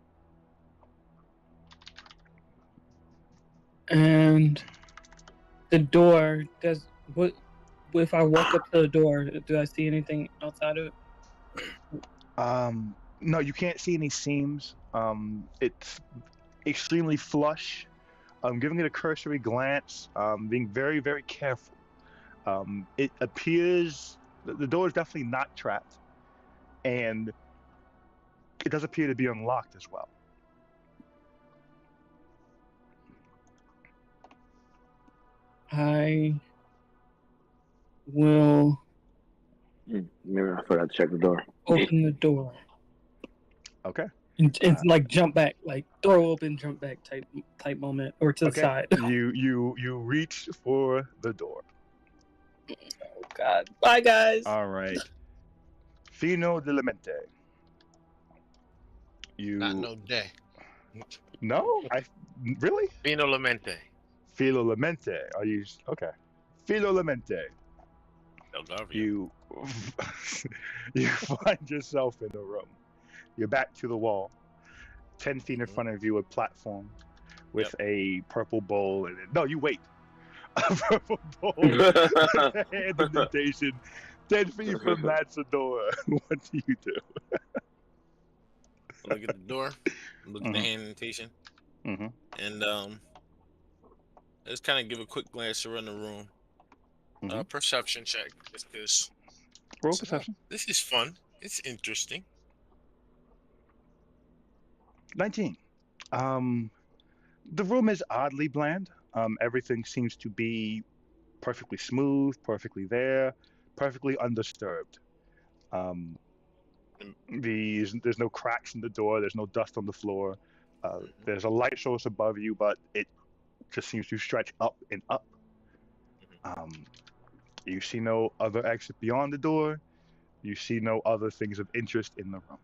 And the door, if I walk up to the door, do I see anything outside of it? No, you can't see any seams. It's extremely flush. Giving it a cursory glance, being very, very careful. It appears the door is definitely not trapped, and it does appear to be unlocked as well. I will Maybe I forgot to check the door. open the door. Okay. And like jump back, like door open, jump back type moment, or to the side. You reach for the door. Oh God! Bye, guys. All right. Fino de Mente. Not You no day. no? I really? Vino Lamente. Filo Lamente. Are you okay? Filo Lamente. Del Garvio. You you find yourself in a room. You're back to the wall. 10 feet in front of you, a platform with a purple bowl in it. No, you wait. A purple bowl and indentation. 10 feet from that's a door. What do you do? I look at the door. Look at the hand indentation. Mm-hmm. And I just kind of give a quick glance around the room. Perception check, just because. Roll perception. This is fun. It's interesting. 19. The room is oddly bland. Everything seems to be perfectly smooth, perfectly there, perfectly undisturbed. There's no cracks in the door. There's no dust on the floor. There's a light source above you, but it just seems to stretch up and up. You see no other exit beyond the door. You see no other things of interest in the room.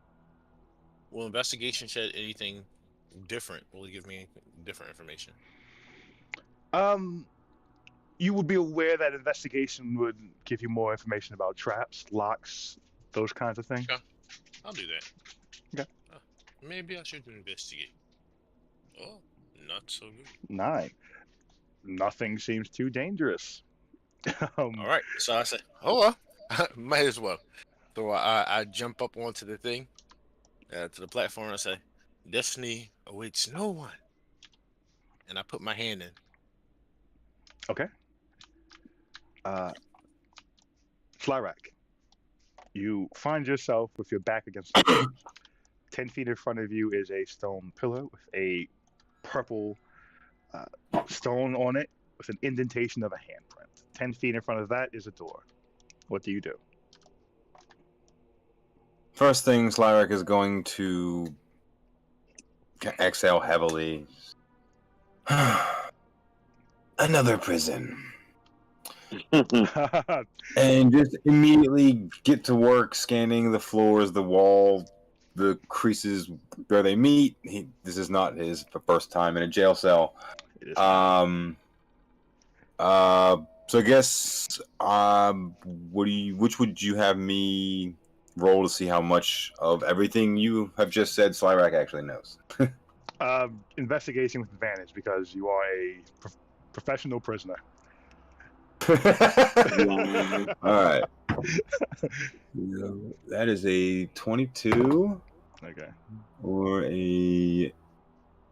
Will investigation shed anything different? Will it give me different information? You would be aware that investigation would give you more information about traps, locks, those kinds of things. Okay. I'll do that. Okay. Maybe I should investigate. Oh, not so good. 9. Nothing seems too dangerous. All right. So I say, oh, well, might as well. So I jump up onto the thing, to the platform. I say, destiny awaits no one. And I put my hand in. Okay. Flyrack, you find yourself with your back against the wall. 10 feet in front of you is a stone pillar with a purple stone on it with an indentation of a handprint. 10 feet in front of that is a door. What do you do? First thing, Slyrak is going to exhale heavily. Another prison. And just immediately get to work scanning the floors, the wall, the creases where they meet. This is not his first time in a jail cell. So I guess which would you have me roll to see how much of everything you have just said Slyrak actually knows? Investigation with advantage because you are a professional prisoner. All right. That is a 22. Okay. Or a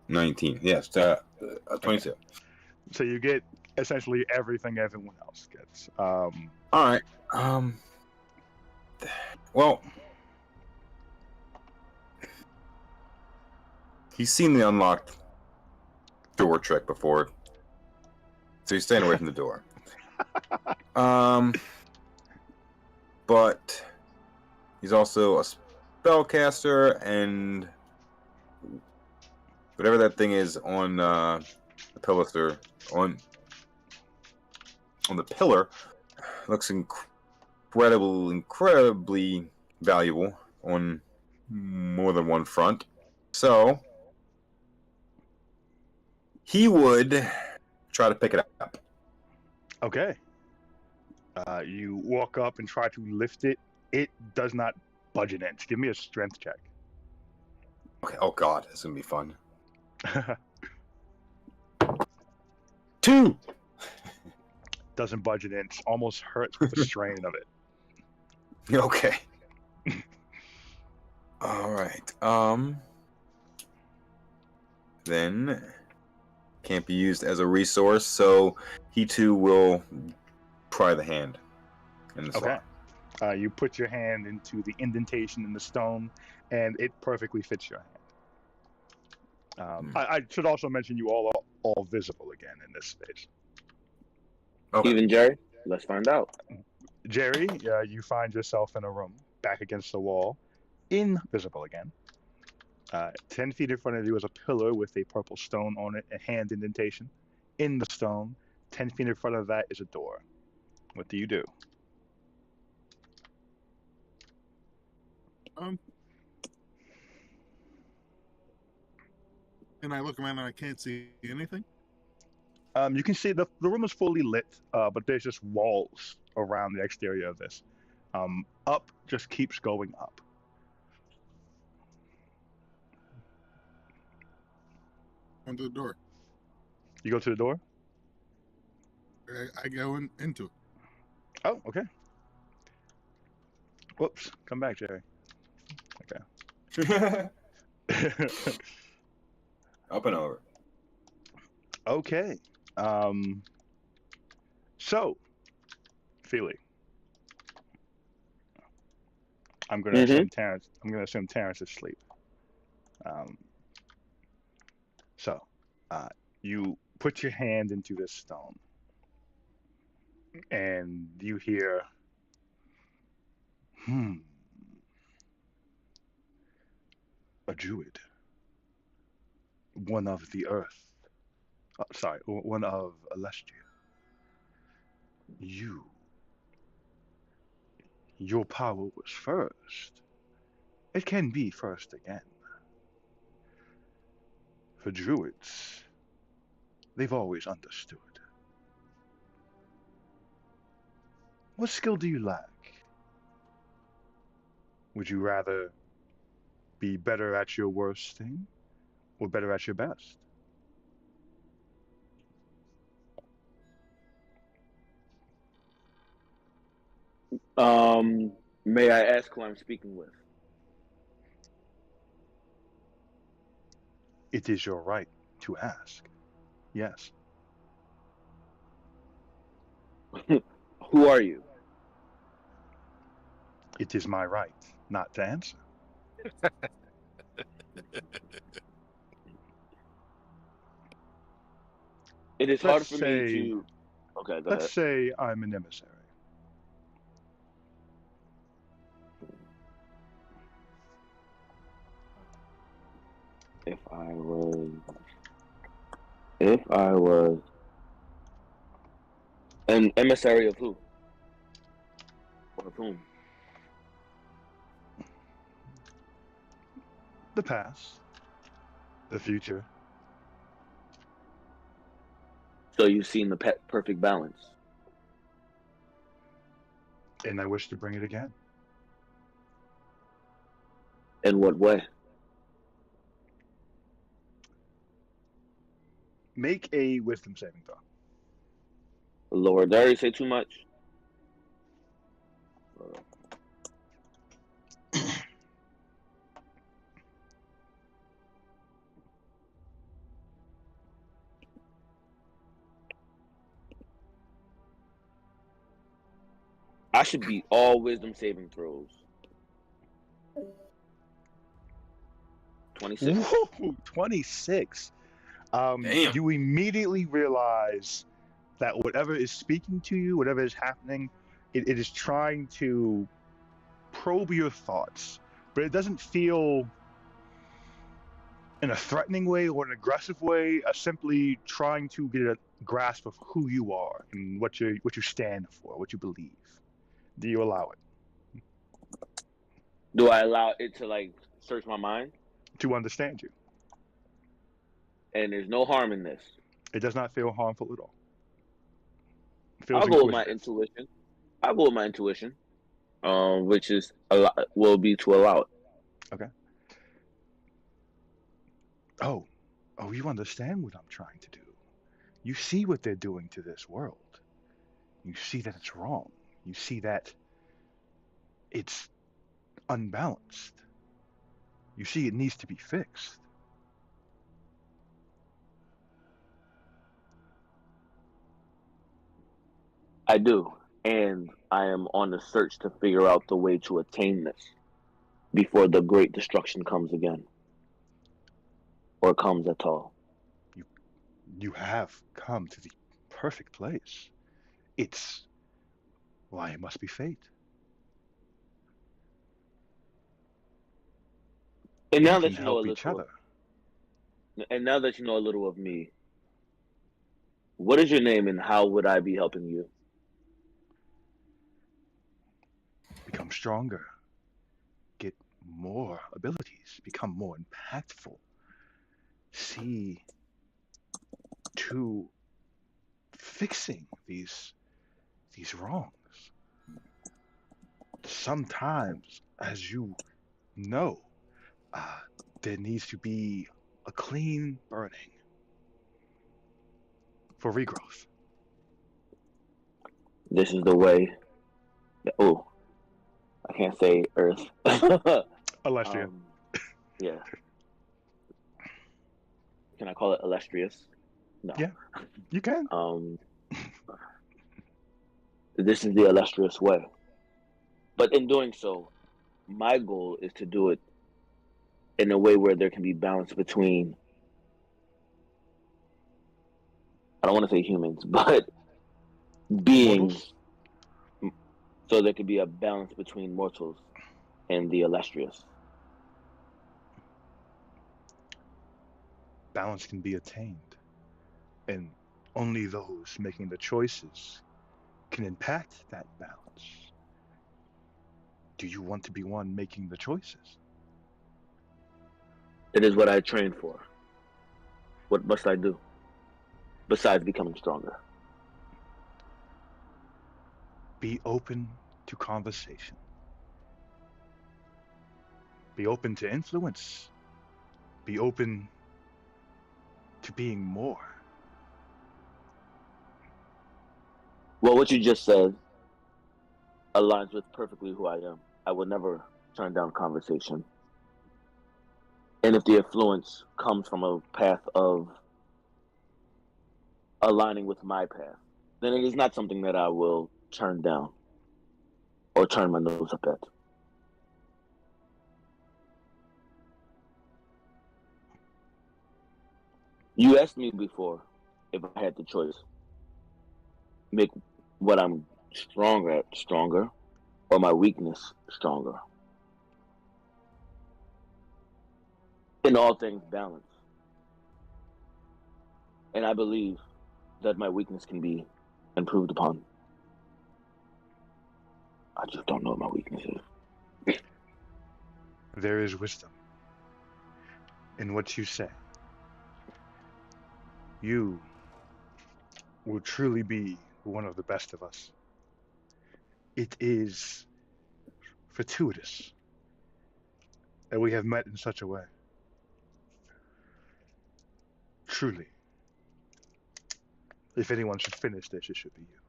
19. Yes, 22. Okay. So you get essentially everything everyone else gets. All right. Well, he's seen the unlocked door trick before, so he's staying away from the door. But he's also a spellcaster, and whatever that thing is on the pilaster on the pillar looks incredibly valuable on more than one front. So he would try to pick it up. Okay. You walk up and try to lift it. It does not budge an inch. Give me a strength check. Okay. Oh God, this is gonna be fun. 2. Doesn't budge an inch. Almost hurts with the strain of it. Okay. All right. Then can't be used as a resource, so he too will try the hand in the slot. Okay. You put your hand into the indentation in the stone, and it perfectly fits your hand. I should also mention you all are all visible again in this space. Okay. Even Jerry? Let's find out. Jerry, you find yourself in a room, back against the wall, invisible again. 10 feet in front of you is a pillar with a purple stone on it, a hand indentation. In the stone, 10 feet in front of that is a door. What do you do? And I look around and I can't see anything. You can see the room is fully lit, but there's just walls around the exterior of this. Up just keeps going up. On to the door. You go to the door? I go into it. Oh, okay. Whoops. Come back, Jerry. Okay. Up and over. Okay. So, Feely. I'm gonna assume Terrence. I'm gonna assume Terrence is asleep. So, you put your hand into this stone, and you hear, a druid, one of the earth. Sorry, one of Elestria. Your power was first. It can be first again. For druids, they've always understood. What skill do you lack? Would you rather be better at your worst thing or better at your best? May I ask who I'm speaking with? It is your right to ask. Yes. Who are you? It is my right not to answer. It is hard for me to. Okay, go let's ahead. say I'm an emissary. If I was an emissary of who? Or of whom? The past, the future. So you've seen the perfect balance. And I wish to bring it again. In what way? Make a wisdom saving throw. Lord, did I already say too much? I should beat all wisdom saving throws. 26. Woo, 26. Damn. You immediately realize that whatever is speaking to you, whatever is happening, it is trying to probe your thoughts, but it doesn't feel in a threatening way or an aggressive way. Simply trying to get a grasp of who you are and what you stand for, what you believe. Do you allow it? Do I allow it to like search my mind? To understand you. And there's no harm in this. It does not feel harmful at all. I'll go with my intuition. I'll go with my intuition, which is will be to allow it. Okay. Oh, you understand what I'm trying to do. You see what they're doing to this world. You see that it's wrong. You see that it's unbalanced. You see it needs to be fixed. I do, and I am on the search to figure out the way to attain this before the great destruction comes again, or comes at all. You have come to the perfect place. It's why it must be fate. And now We that can you know a help each little, other. and now that you know a little of me, what is your name and how would I be helping you? become stronger, get more abilities, become more impactful, see to fixing these wrongs. Sometimes, as you know, uh, there needs to be a clean burning for regrowth. This is the way. Oh, I can't say Earth. Elestria. Yeah. Can I call it illustrious? No. Yeah, you can. This is the illustrious way. But in doing so, my goal is to do it in a way where there can be balance between, I don't want to say humans, but beings. Mortals? So there could be a balance between mortals and the illustrious. Balance can be attained, and only those making the choices can impact that balance. Do you want to be one making the choices? It is what I trained for. What must I do besides becoming stronger? Be open to conversation. Be open to influence. Be open to being more. Well, what you just said aligns with perfectly who I am. I would never turn down conversation. And if the influence comes from a path of aligning with my path, then it is not something that I will turn down or turn my nose up at. You asked me before if I had the choice, make what I'm stronger at stronger or my weakness stronger. In all things, balance. And I believe that my weakness can be improved upon. I just don't know what my weakness is. There is wisdom in what you say. You will truly be one of the best of us. It is fortuitous that we have met in such a way. Truly. If anyone should finish this, it should be you.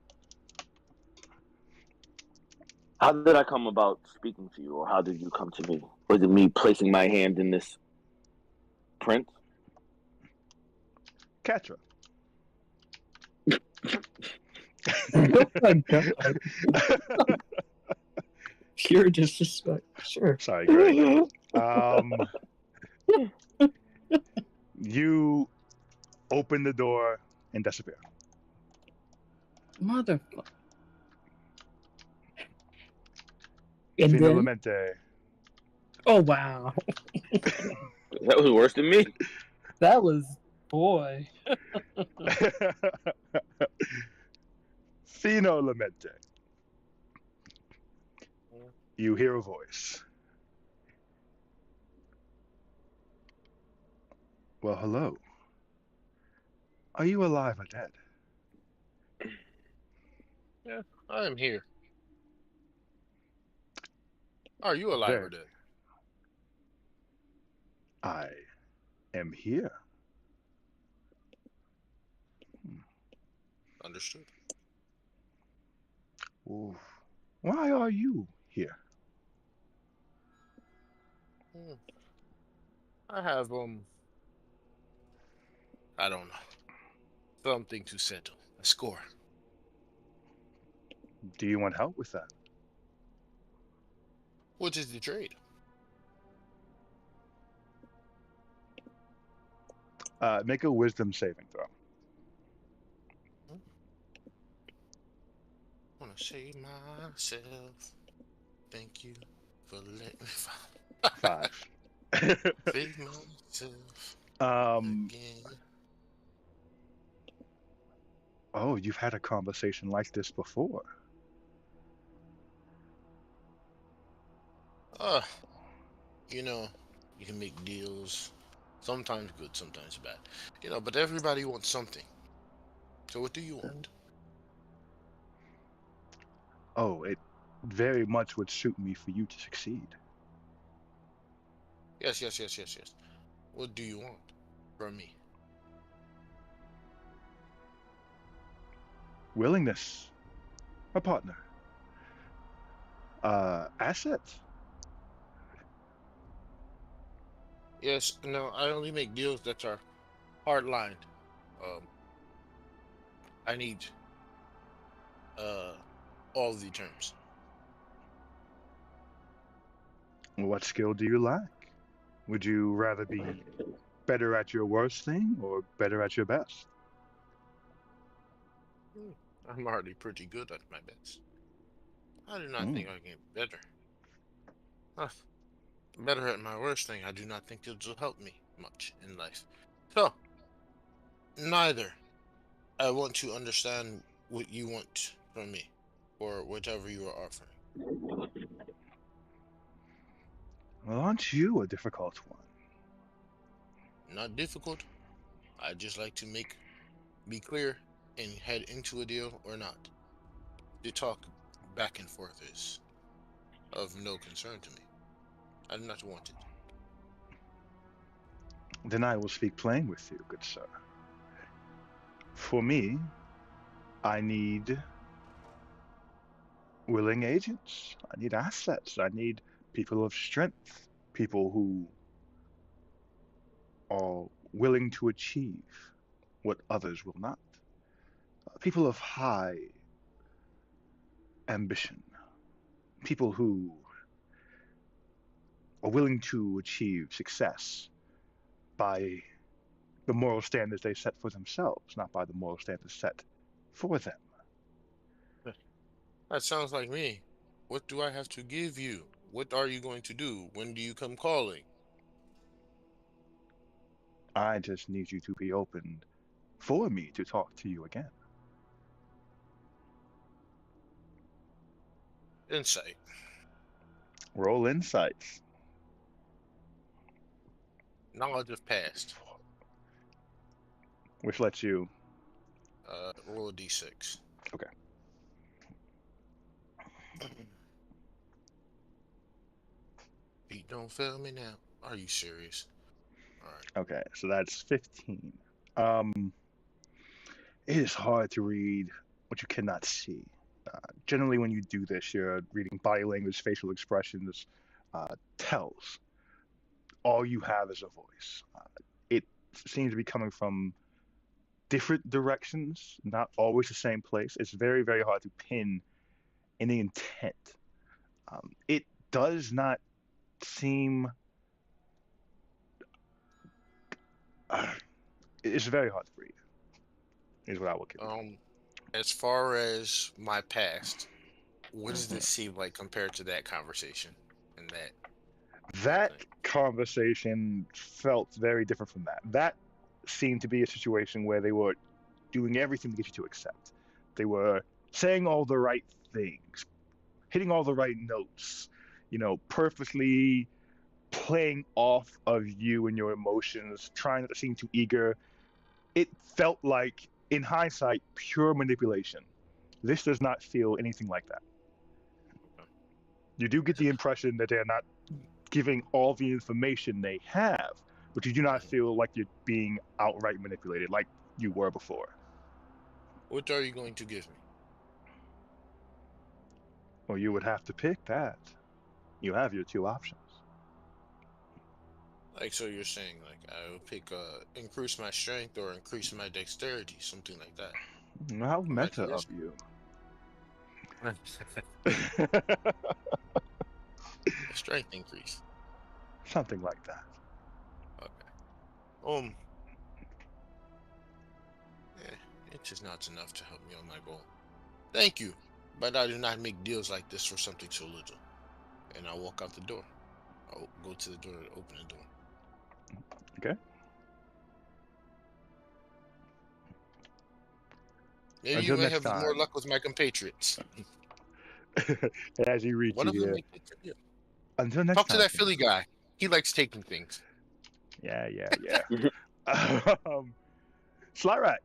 How did I come about speaking to you, or how did you come to me? Was it me placing my hand in this print? Katra. Oh my god. Pure disrespect. Sure. Sorry, Greg. You open the door and disappear. Motherfucker. And Fino then? Lamente. Oh wow. That was worse than me. That was boy. Fino Lamente. You hear a voice. Well, hello. Are you alive or dead? Yeah, I am here. Are you alive or dead? I am here. Understood. Ooh. Why are you here? I have I don't know, something to settle. A score. Do you want help with that? What is the trade? Make a wisdom saving throw. I want to save myself. Thank you for letting me fall. 5. Save myself again. Oh, you've had a conversation like this before. Uh, you know, you can make deals. Sometimes good, sometimes bad. But everybody wants something. So what do you want? Oh, it very much would suit me for you to succeed. Yes, yes, yes, yes, yes. What do you want from me? Willingness, a partner, assets. Yes, no, I only make deals that are hard lined. Um, I need uh all the terms. What skill do you lack? Would you rather be better at your worst thing or better at your best? Hmm, I'm already pretty good at my best. I do not Mm. think I can get better. Huh, better at my worst thing. I do not think it will help me much in life. So, neither. I want to understand what you want from me, or whatever you are offering. Well, aren't you a difficult one? Not difficult. I just like to be clear and head into a deal or not. The talk back and forth is of no concern to me. I do not want it. Then I will speak plain with you, good sir. For me, I need willing agents. I need assets. I need people of strength, people who are willing to achieve what others will not. People of high ambition, people who are willing to achieve success by the moral standards they set for themselves, not by the moral standards set for them. That sounds like me. What do I have to give you? What are you going to do? When do you come calling? I just need you to be open for me to talk to you again. Insight. Roll insights, Knowledge of past. which lets you. Roll a d6. Okay. Pete, don't fail me now. Are you serious? All right. Okay, so that's 15. Um, it is hard to read what you cannot see. Generally, when you do this, you're reading body language, facial expressions, tells. All you have is a voice. It seems to be coming from different directions, not always the same place. It's very, very hard to pin any intent. It does not seem. Uh, it's very hard to read, is what I will give you. As far as my past, what does this seem like compared to that conversation and that That thing? conversation felt very different from that. That seemed to be a situation where they were doing everything to get you to accept. They were saying all the right things, hitting all the right notes, purposely playing off of you and your emotions, trying not to seem too eager. It felt like, in hindsight, pure manipulation. This does not feel anything like that. You do get the impression that they're not giving all the information they have, but you do not feel like you're being outright manipulated like you were before. What are you going to give me? Well, you would have to pick that. You have your two options. Like, so you're saying, like, I will pick, increase my strength or increase my dexterity, something like that. How Like, meta yes. of you. Strength increase. Something like that. Okay. It is not enough to help me on my goal. Thank you, but I do not make deals like this for something so little. And I walk out the door. I'll go to the door to open the door. Okay. Maybe Until you may next have more time. luck with my compatriots. As you reach One of them here, may take for you. Until next Talk time. to that Philly guy. He likes taking things. Yeah. Slyrak.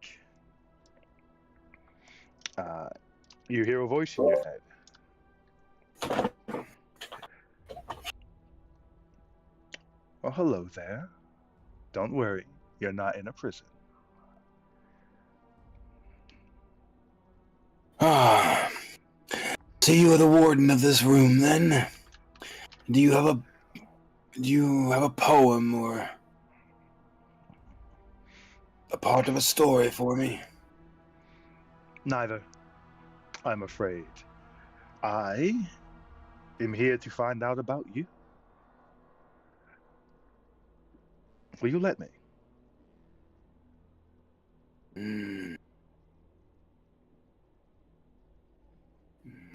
You hear a voice in your head. Oh, hello there. Don't worry, you're not in a prison. Ah. So you are the warden of this room, then? Do you have a poem or a part of a story for me? Neither, I'm afraid. I am here to find out about you. Will you let me?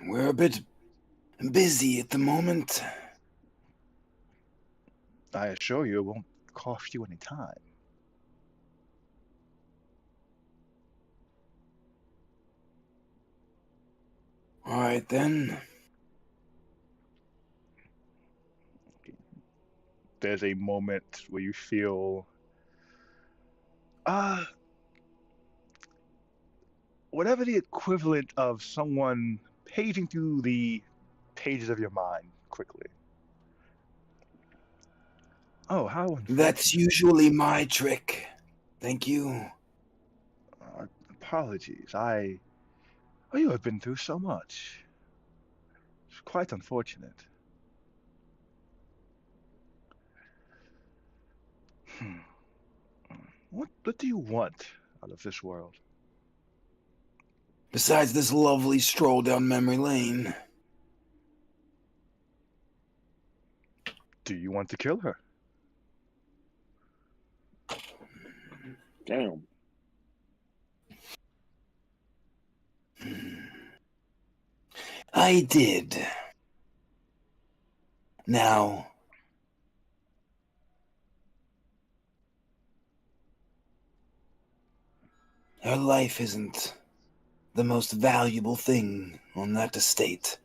We're a bit busy at the moment. I assure you it won't cost you any time. All right, then. There's a moment where you feel whatever the equivalent of someone paging through the pages of your mind quickly. Oh, how unfortunate. That's usually my trick. Thank you. Apologies. Oh, you have been through so much. It's quite unfortunate. What do you want out of this world? Besides this lovely stroll down memory lane. Do you want to kill her? Damn. I did. Now, her life isn't the most valuable thing on that estate.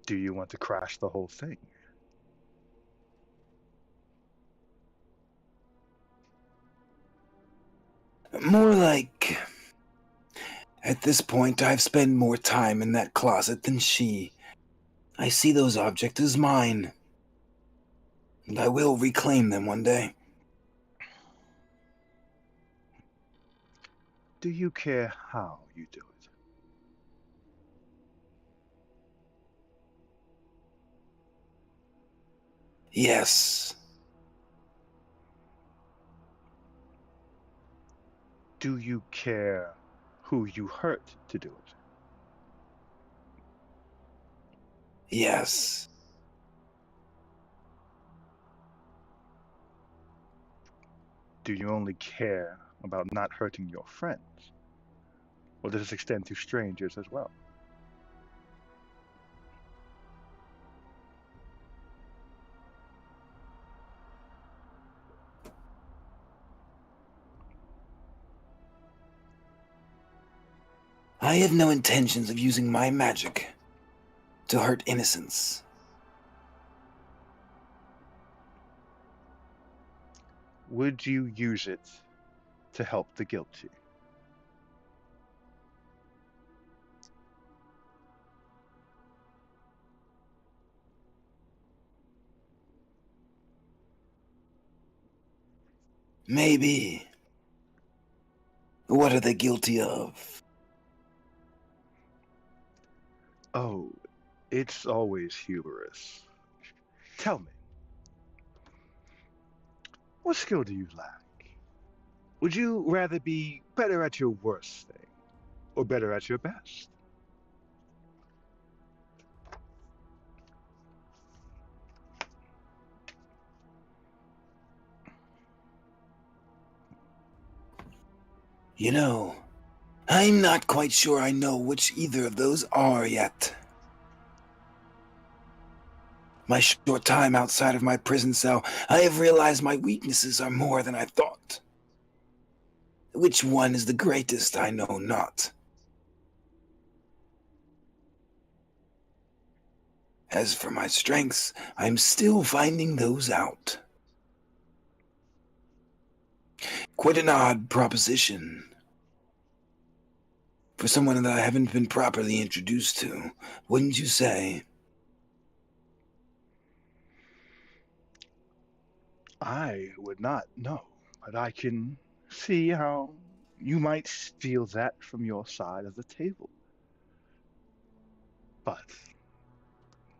Do you want to crash the whole thing? More like, at this point, I've spent more time in that closet than she. I see those objects as mine, and I will reclaim them one day. Do you care how you do it? Yes. Do you care who you hurt to do it? Yes. Do you only care about not hurting your friends? Or does this extend to strangers as well? I have no intentions of using my magic to hurt innocents. Would you use it to help the guilty? Maybe. What are they guilty of? Oh, it's always humorous. Tell me, what skill do you lack? Would you rather be better at your worst thing, or better at your best? You know, I'm not quite sure I know which either of those are yet. My short time outside of my prison cell, I have realized my weaknesses are more than I thought. Which one is the greatest, I know not. As for my strengths, I'm still finding those out. Quite an odd proposition for someone that I haven't been properly introduced to, wouldn't you say? I would not know, but I can see how you might feel that from your side of the table. But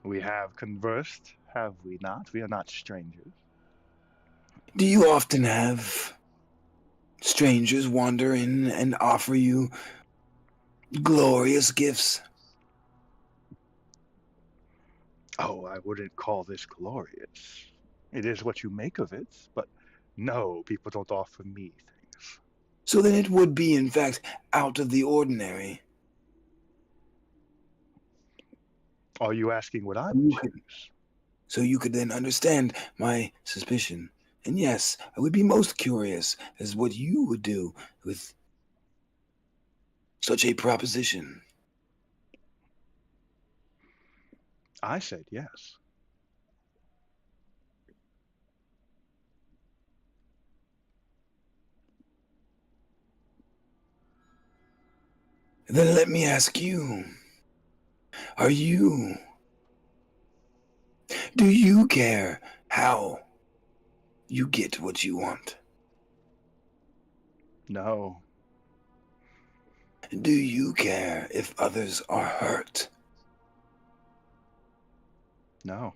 we have conversed, have we not? We are not strangers. Do you often have strangers wander in and offer you glorious gifts? Oh, I wouldn't call this glorious. It is what you make of it, but no, people don't offer me things. So then it would be, in fact, out of the ordinary. Are you asking what I would choose? So you could then understand my suspicion. And yes, I would be most curious as what you would do with such a proposition. I said yes. Then let me ask you, are you... do you care how you get what you want? No. Do you care if others are hurt? No.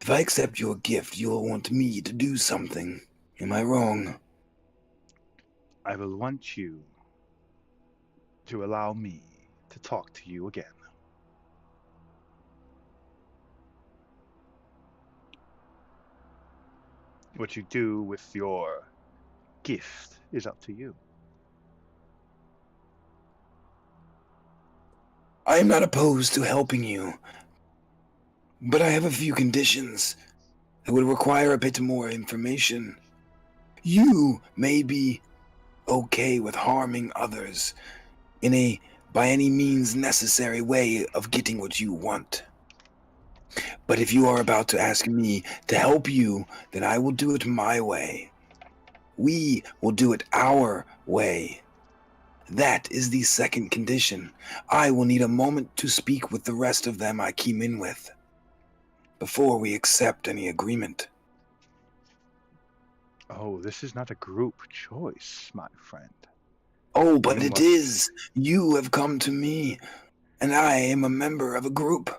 If I accept your gift, you'll want me to do something. Am I wrong? I will want you to allow me to talk to you again. What you do with your gift is up to you. I am not opposed to helping you, but I have a few conditions that would require a bit more information. You may be okay with harming others in a by any means necessary way of getting what you want. But if you are about to ask me to help you, then I will do it my way. We will do it our way. That is the second condition. I will need a moment to speak with the rest of them I came in with before we accept any agreement. Oh, this is not a group choice, my friend. Oh, but it is. You have come to me, and I am a member of a group.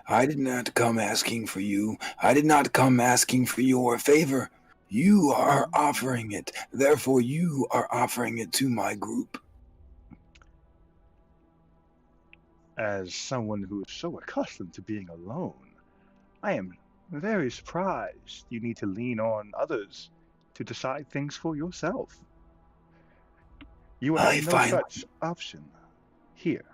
I did not come asking for you. I did not come asking for your favor. You are offering it. Therefore, you are offering it to my group. As someone who is so accustomed to being alone, I am very surprised you need to lean on others to decide things for yourself. You will have no such option here.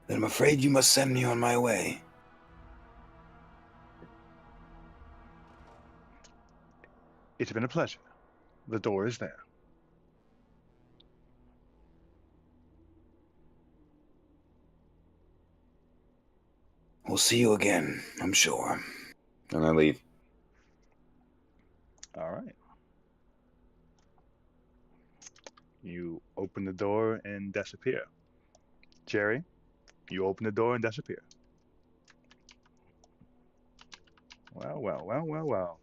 Then I'm afraid you must send me on my way. It's been a pleasure. The door is there. We'll see you again, I'm sure. And I leave. All right. You open the door and disappear. Jerry, you open the door and disappear. Well, well, well, well, well.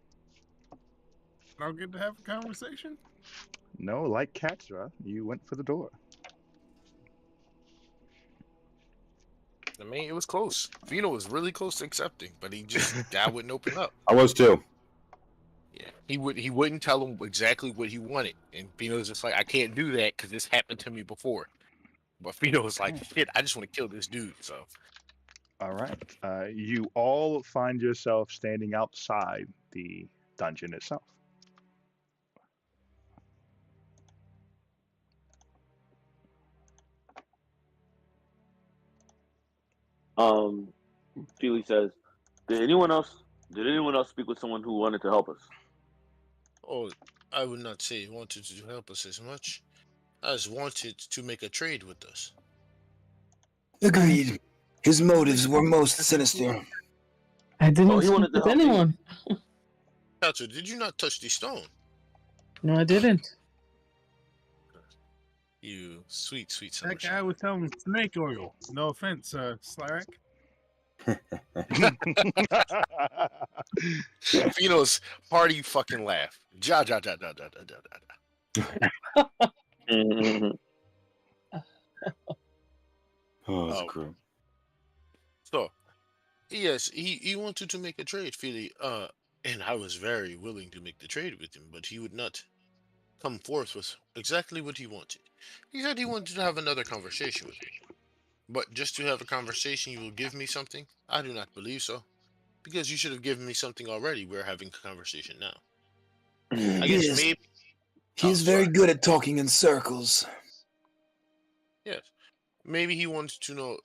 I don't get to have a conversation? No, like Katra, you went for the door. I mean, it was close. Vino was really close to accepting, but guy wouldn't open up. I was too. Yeah, he wouldn't tell him exactly what he wanted, and Vino's just like, I can't do that because this happened to me before. But Vino was like, shit, I just want to kill this dude. So, all right, you all find yourself standing outside the dungeon itself. Feely says, Did anyone else speak with someone who wanted to help us? Oh, I would not say he wanted to help us as much as wanted to make a trade with us. Agreed. His motives were most sinister. I didn't he wanted speak to with help me. anyone. Kato, did you not touch the stone? No, I didn't. You sweet That summer guy shower. was telling snake oil. No offense, Slarak. Fino's hearty fucking laugh. Ja ja ja ja ja ja ja. Oh, that's great. So, yes, he wanted to make a trade, Philly. And I was very willing to make the trade with him, but he would not come forth with exactly what he wanted. He said he wanted to have another conversation with me. But just to have a conversation, you will give me something? I do not believe so. Because you should have given me something already. We're having a conversation now. I guess Yes. maybe. He's very good at talking in circles. Yes. Maybe he wanted to know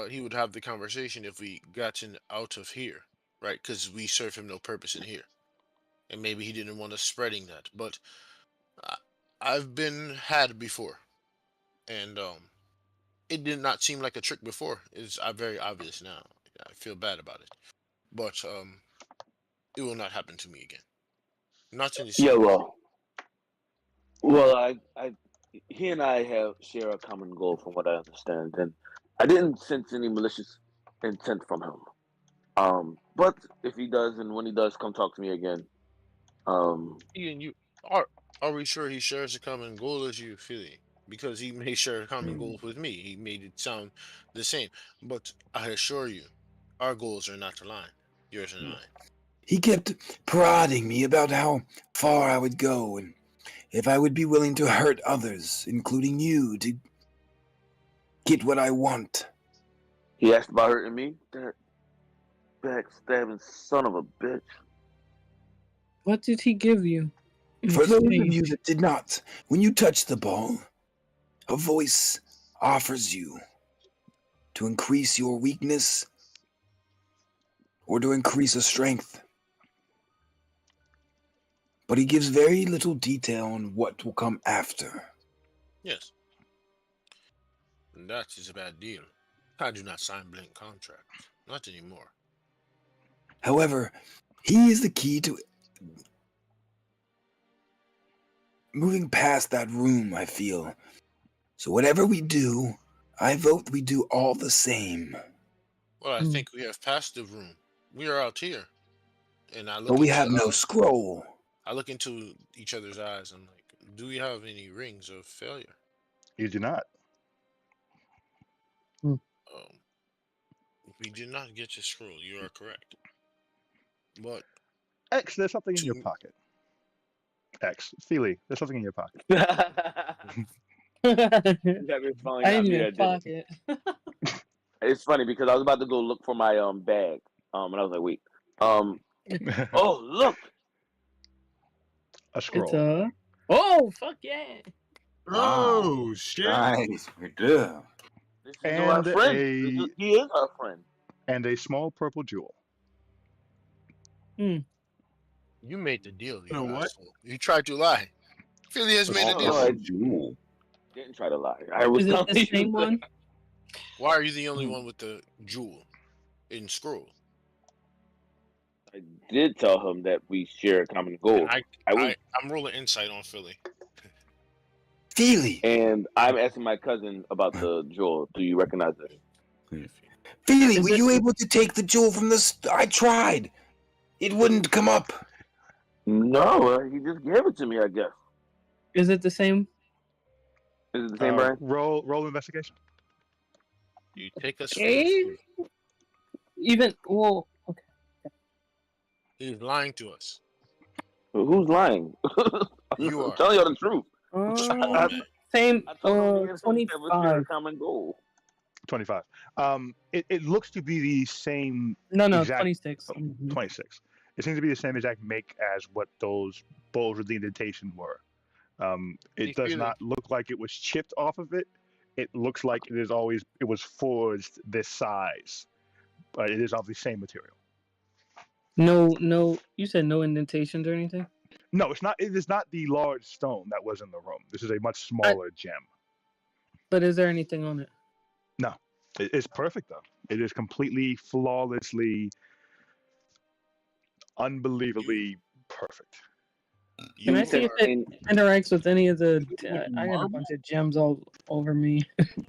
he would have the conversation if we gotten out of here, right? Because we serve him no purpose in here. And maybe he didn't want us spreading that. But I've been had before. And it did not seem like a trick before. It's very obvious now. I feel bad about it. But it will not happen to me again. Not in the Yeah, same way. well, he and I share a common goal, from what I understand, and I didn't sense any malicious intent from him. But if he does, and when he does, come talk to me again. Ian, are we sure he shares a common goal as you, Philly? Because he may share a common goal with me. He made it sound the same. But I assure you, our goals are not aligned. Yours and mine. He kept prodding me about how far I would go and if I would be willing to hurt others, including you, to get what I want. He asked about hurting me. That backstabbing son of a bitch. What did he give you? For those of you that did not, when you touch the ball, a voice offers you to increase your weakness or to increase a strength. But he gives very little detail on what will come after. Yes. And that is a bad deal. I do not sign blank contracts. Not anymore. However, he is the key to moving past that room, I feel. So whatever we do, I vote we do all the same. Well, I think we have passed the room. We are out here. And I look But we have no scroll. I look into each other's eyes. I'm like, do we have any rings of failure? You do not. We did not get your scroll. You are correct. But X, there's something in your pocket. X, Feely, there's something in your pocket. I didn't even pocket. It's funny because I was about to go look for my bag, and I was like, wait, oh look, a scroll. It's oh fuck yeah! Oh shit! Nice, we do. This is our friend. He is our friend. And a small purple jewel. You made the deal. You know what? You tried to lie. Philly has made a deal. Didn't try to lie. I was Is it the same one? Why are you the only one with the jewel in scroll? I did tell him that we share a common goal. I'm rolling insight on Philly. Feely! And I'm asking my cousin about the jewel. Do you recognize it? Feely, were you able to take the jewel from the... I tried. It wouldn't come up. No, he just gave it to me, I guess. Is it the same? Is it the same, Brian? Roll investigation. You take us. Even well, okay. He's lying to us. Who's lying? You are. I'm telling you the truth. Same. I told him 25. Common goal. 25. It looks to be the same. No, exact, 26. 26. It seems to be the same exact make as what those bowls with the indentation were. It does not look like it was chipped off of it. It looks like it was forged this size. but it is of the same material. No. You said no indentations or anything. No, it's not. It is not the large stone that was in the room. This is a much smaller gem. But is there anything on it? No, it's perfect though. It is completely, flawlessly, unbelievably perfect. Can I see if it interacts with any of the? I got a bunch of gems all over me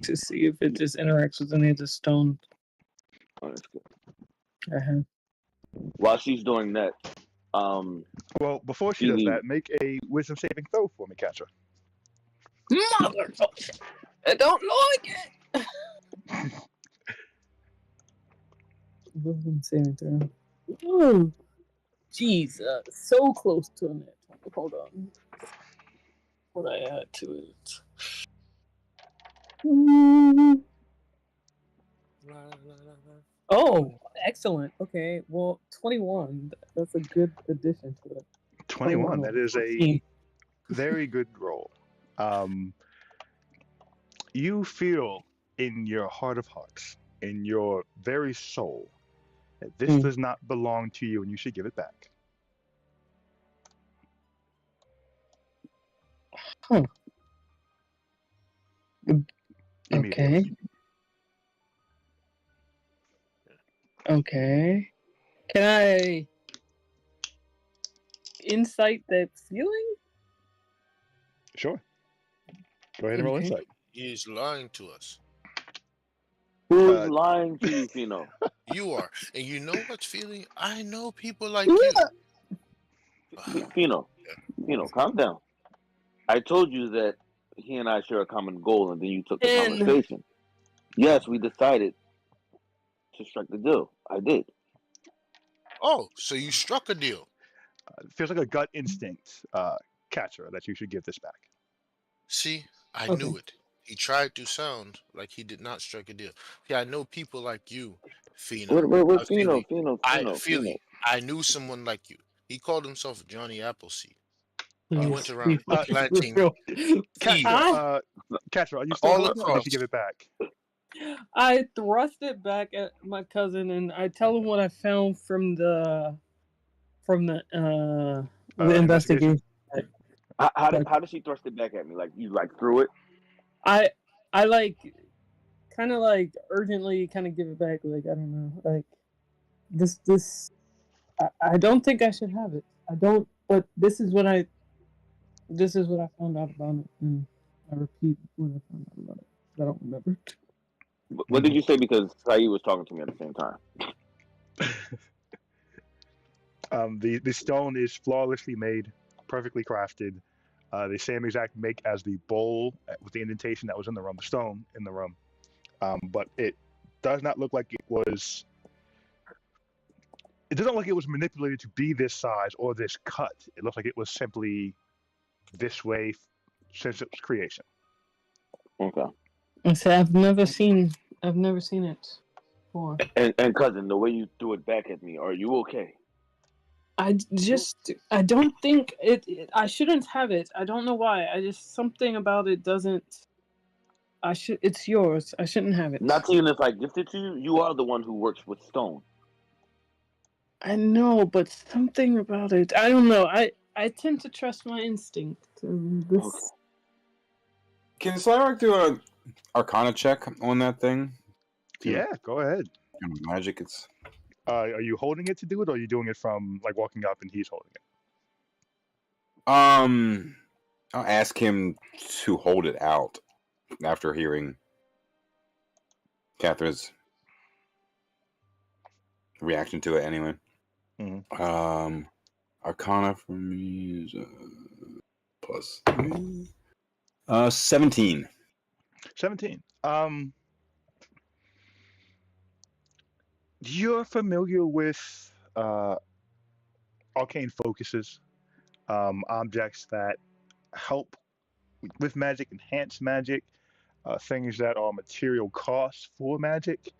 to see if it just interacts with any of the stones. Oh, that's good. Uh-huh. While she's doing that, well, before she does that, make a wisdom saving throw for me, Katra. Motherfucker! I don't like it. Wisdom saving throw. Oh, Jesus! So close to a net. Hold on. What I add to it? Oh, excellent. Okay, well, 21. That's a good addition to it. 21. That is a very good roll. You feel in your heart of hearts, in your very soul, that this does not belong to you and you should give it back. Huh. Okay. Okay. Can I insight that feeling? Sure. Go ahead and roll insight. He's lying to us. Who's lying to you, Fino? You are. And you know what's feeling? I know people like you. Fino, calm down. I told you that he and I share a common goal, and then you took the conversation. Yes, we decided to strike the deal. I did. Oh, so you struck a deal. It feels like a gut instinct, Katra, that you should give this back. See, I knew it. He tried to sound like he did not strike a deal. See, I know people like you, Fino. Wait, Fino. I knew someone like you. He called himself Johnny Appleseed. He went around planting Katra, are you still holding it, or did you give it back? I thrust it back at my cousin, and I tell him what I found from the investigation. How did she thrust it back at me? Like you threw it? I like kind of like urgently kind of give it back. Like I don't know, like this. I don't think I should have it. I don't. But this is what I found out about it, and I repeat what I found out about it. I don't remember. What did you say? Because Saeed was talking to me at the same time. The stone is flawlessly made, perfectly crafted. The same exact make as the bowl with the indentation that was in the room, the stone in the room. But it does not look like it was. It doesn't look like it was manipulated to be this size or this cut. It looks like it was simply this way since its creation. Okay. I say I've never seen it before. And cousin, the way you threw it back at me, are you okay? I don't think I shouldn't have it. I don't know why. Something about it doesn't. It's yours. I shouldn't have it. Not even if I gift it to you. You are the one who works with stone. I know, but something about it. I don't know. I tend to trust my instinct. Okay. Can Slyrock do a Arcana check on that thing? Yeah, go ahead. Magic, it's. Are you holding it to do it, or are you doing it from like walking up and he's holding it? I'll ask him to hold it out after hearing Catherine's reaction to it. Anyway, Arcana for me is plus 17. 17. You're familiar with arcane focuses, objects that help with magic, enhance magic, things that are material costs for magic.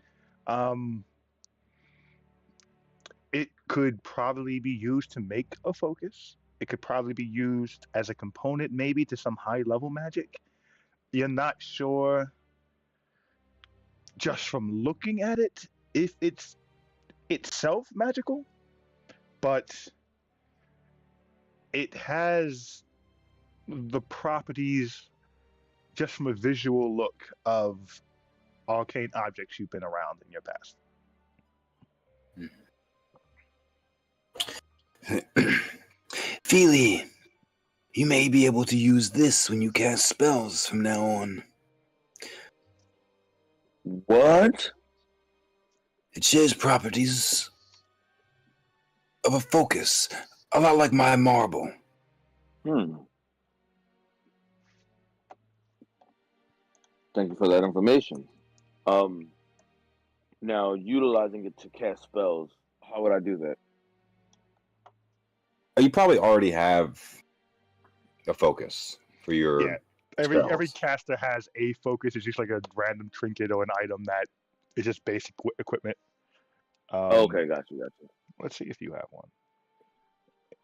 It could probably be used to make a focus. It could probably be used as a component, maybe, to some high level magic. You're not sure, just from looking at it, if it's itself magical, but it has the properties just from a visual look of arcane objects you've been around in your past. Feely, you may be able to use this when you cast spells from now on. What? It shares properties of a focus, a lot like my marble. Thank you for that information. Now, utilizing it to cast spells, how would I do that? You probably already have a focus for your. Yeah, every caster has a focus. It's just like a random trinket or an item that is just basic equipment. Okay, got you. Let's see if you have one.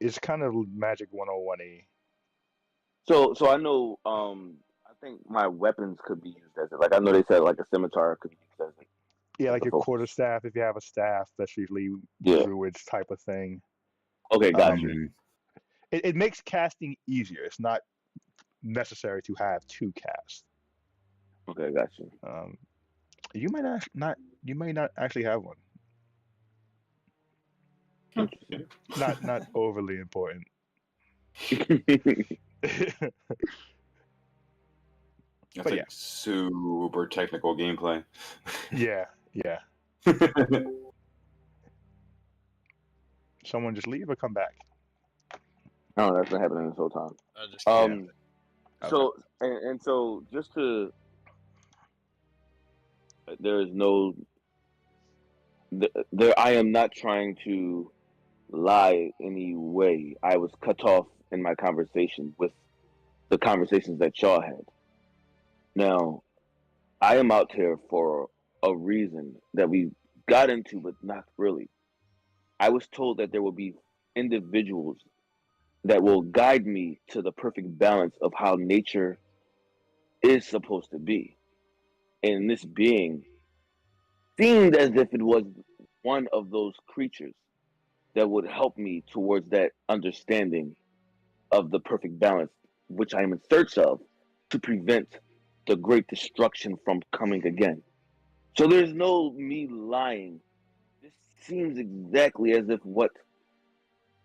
It's kind of Magic 101-y. So I know. I think my weapons could be used as it. Like I know they said like a scimitar could be used as it. Yeah, like your focus. quarterstaff. If you have a staff, that's usually Yeah. druids type of thing. Okay, got you. It makes casting easier. It's not necessary to have two casts. Okay, got you. You might not. You may not actually have one. Not overly important. But yeah, super technical gameplay. Yeah. Someone just leave or come back. Oh, that's been happening this whole time. So and so just to there is no there I am not trying to lie any way. I was cut off in my conversation with the conversations that y'all had. Now, I am out here for a reason that we got into, but not really. I was told that there will be individuals that will guide me to the perfect balance of how nature is supposed to be. And this being seemed as if it was one of those creatures that would help me towards that understanding of the perfect balance, which I am in search of to prevent the great destruction from coming again. So there's no me lying. This seems exactly as if what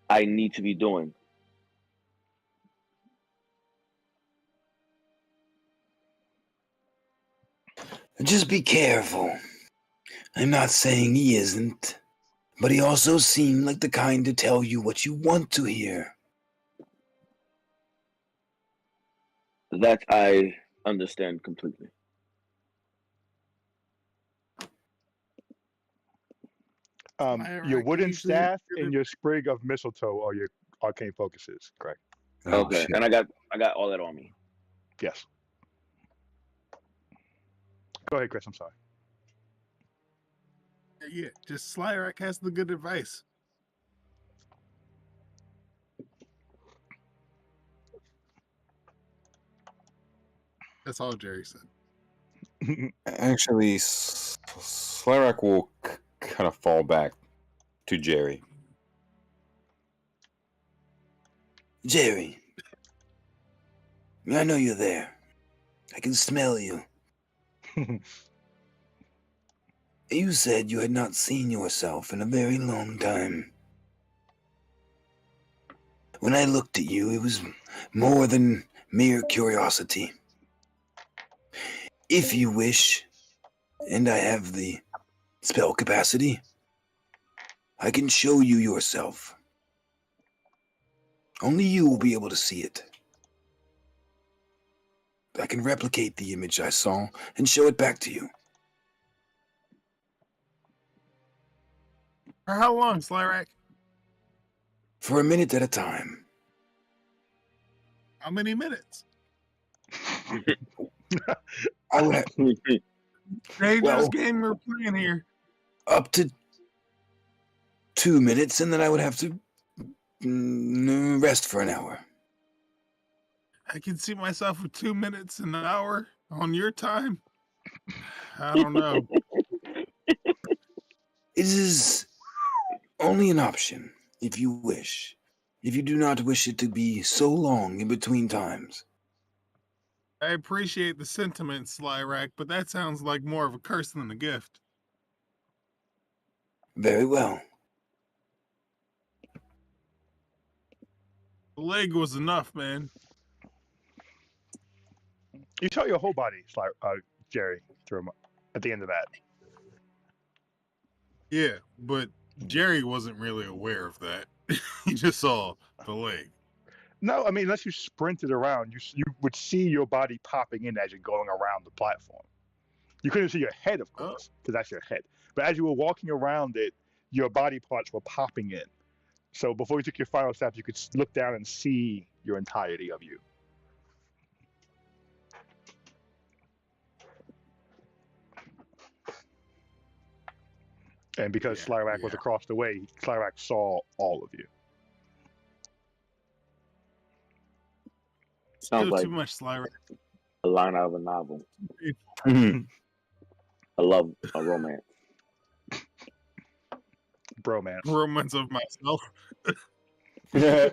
I need to be doing. Just be careful. I'm not saying he isn't, but he also seemed like the kind to tell you what you want to hear. That I understand completely. Your wooden staff and your sprig of mistletoe are your arcane focuses, correct? Okay, and I got all that on me. Yes. Go ahead, Chris. I'm sorry. Yeah, just Slyrak has the good advice. That's all Jerry said. Actually, Slarak will kind of fall back to Jerry. Jerry, I know you're there. I can smell you. You said you had not seen yourself in a very long time. When I looked at you, it was more than mere curiosity. If you wish, and I have the spell capacity, I can show you yourself. Only you will be able to see it. I can replicate the image I saw and show it back to you. For how long, Slyrak? For a minute at a time. How many minutes? I would have, This game we're playing here. up to 2 minutes, and then I would have to rest for an hour. I can see myself for 2 minutes, an hour on your time. I don't know. It is Only an option, if you wish. If you do not wish it to be so long in between times. I appreciate the sentiment, Slyrack, but that sounds like more of a curse than a gift. Very well. The leg was enough, man. You tell your whole body, Jerry, at the end of that. Yeah, but Jerry wasn't really aware of that. He just saw the leg. No, I mean, unless you sprinted around, you would see your body popping in as you're going around the platform. You couldn't see your head, of course, because that's your head. But as you were walking around it, your body parts were popping in. So before you took your final step, you could look down and see your entirety of you. And because Slyrack was across the way, Slyrack saw all of you. Sounds Still like too much Slyrack. a line out of a novel. A romance. Bromance. Romance of myself. Yeah,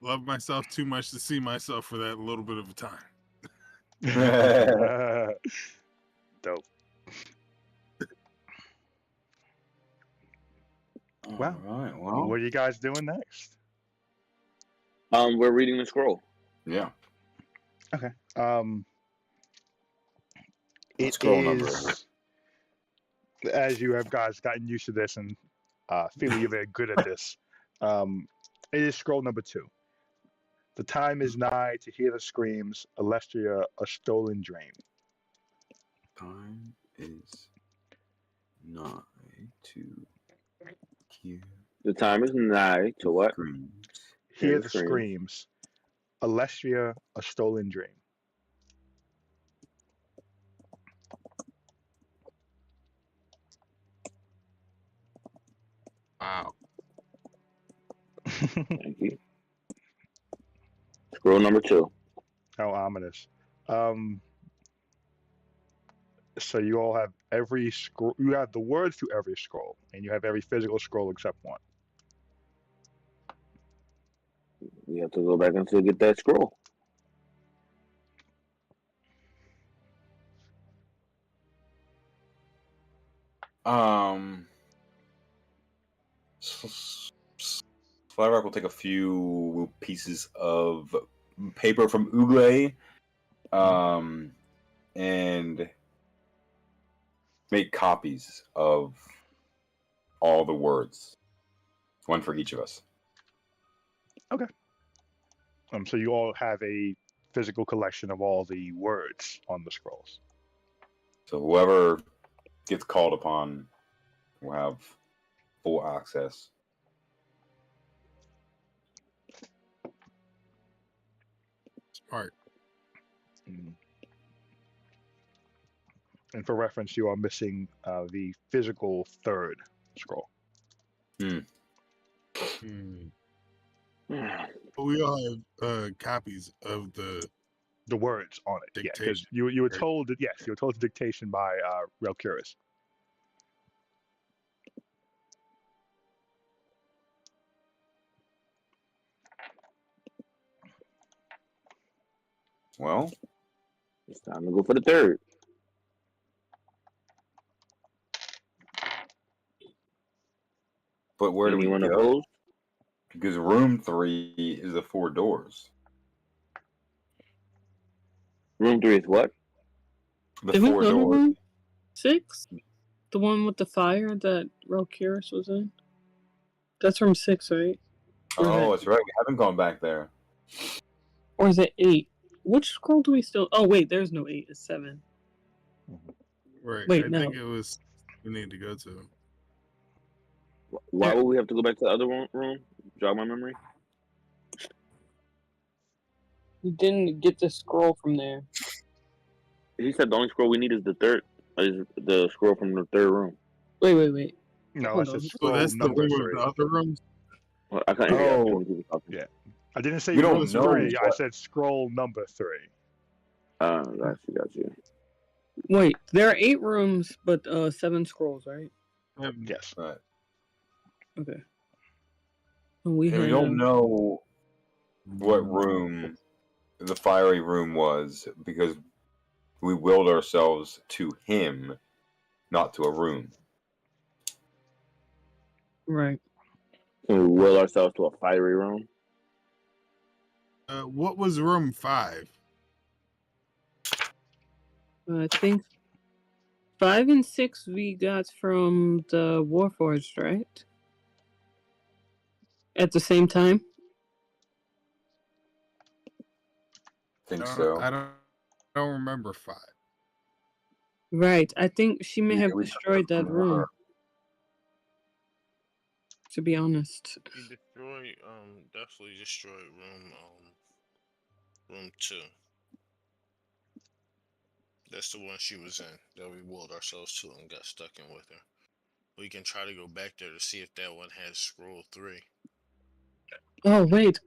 love myself too much to see myself for that little bit of a time. Dope. Well, right, well, what are you guys doing next? We're reading the scroll. Yeah. Okay. What scroll number is it? As you have guys gotten used to this and feeling you're very good at this, it is scroll number 2. The time is nigh to hear the screams, Elestria, a stolen dream. Time is nigh to hear. The time is nigh to what? Screams. Hear the screams, Elestria, a stolen dream. Wow. Thank you. Scroll number 2. How ominous. So you all have every scroll. You have the words to every scroll, and you have every physical scroll except one. We have to go back and still get that scroll. Flyrock will take a few pieces of paper from Ugle, and make copies of all the words, one for each of us. Okay. So you all have a physical collection of all the words on the scrolls. So whoever gets called upon will have full access. Smart. And for reference, you are missing the physical third scroll. We all have copies of the words on it. Dictation. Yeah, because you were told that, yes, you were told the dictation by Relcurus. Well, it's time to go for the third. But where Anyone do we go? opposed? Because room 3 is the 4 doors. Room 3 is what? The Did we 4 go to doors. room 6? The one with the fire that Relcurus was in? That's room 6, right? Oh, that's right. We haven't gone back there. Or is it 8? Which scroll do we still... Oh, wait, there's no 8. It's 7. Right. Wait, I no. think it was we need to go to. Why would we have to go back to the other room? Jog my memory. We didn't get the scroll from there. He said the only scroll we need is the scroll from the third room. Wait. No, Hold that's on. a So scroll that's the number room 3. of the other rooms. Well, I can't hear Oh. too many people talking. Yeah. I didn't say We don't room know 3. I what- said scroll number 3. Got you. Wait, there are 8 rooms, but 7 scrolls, right? Yes. Right. Okay. And we And we have. don't know what room the fiery room was because we willed ourselves to him, not to a room. Right. We will ourselves to a fiery room. What was room 5? I think 5 and 6 we got from the Warforged, right? At the same time? Think so. I don't remember 5. Right. I think she may have we destroyed that from room. her. To be honest. You destroy definitely destroyed room 2. That's the one she was in that we willed ourselves to and got stuck in with her. We can try to go back there to see if that one has scroll 3. Oh wait,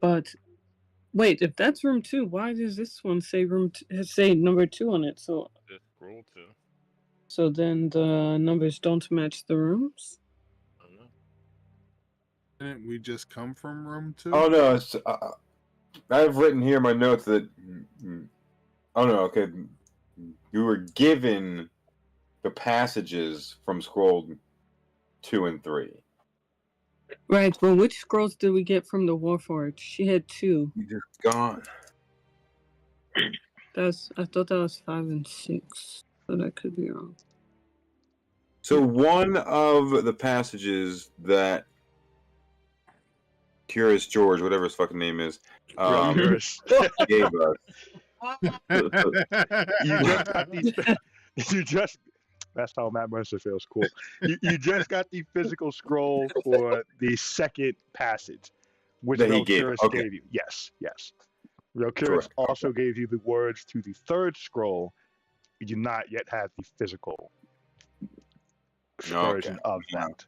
if that's room 2, why does this one say say number 2 on it? So That's scroll 2. So then the numbers don't match the rooms? I don't know. Didn't we just come from room 2? Oh no, it's I've written here in my notes that oh no, okay. You were given the passages from scroll 2 and 3. Right, well which scrolls did we get from the Warforged? She had 2. You just gone. I thought that was 5 and 6. But I could be wrong. So one of the passages that Curious George, whatever his fucking name is, Curious. gave us. You just got these. You just. That's how Matt Mercer feels. Cool. You just got the physical scroll for the second passage, which That he Valkyris gave, okay. gave you. Yes. Valkyris also gave you the words to the third scroll. You do not yet have the physical version of that.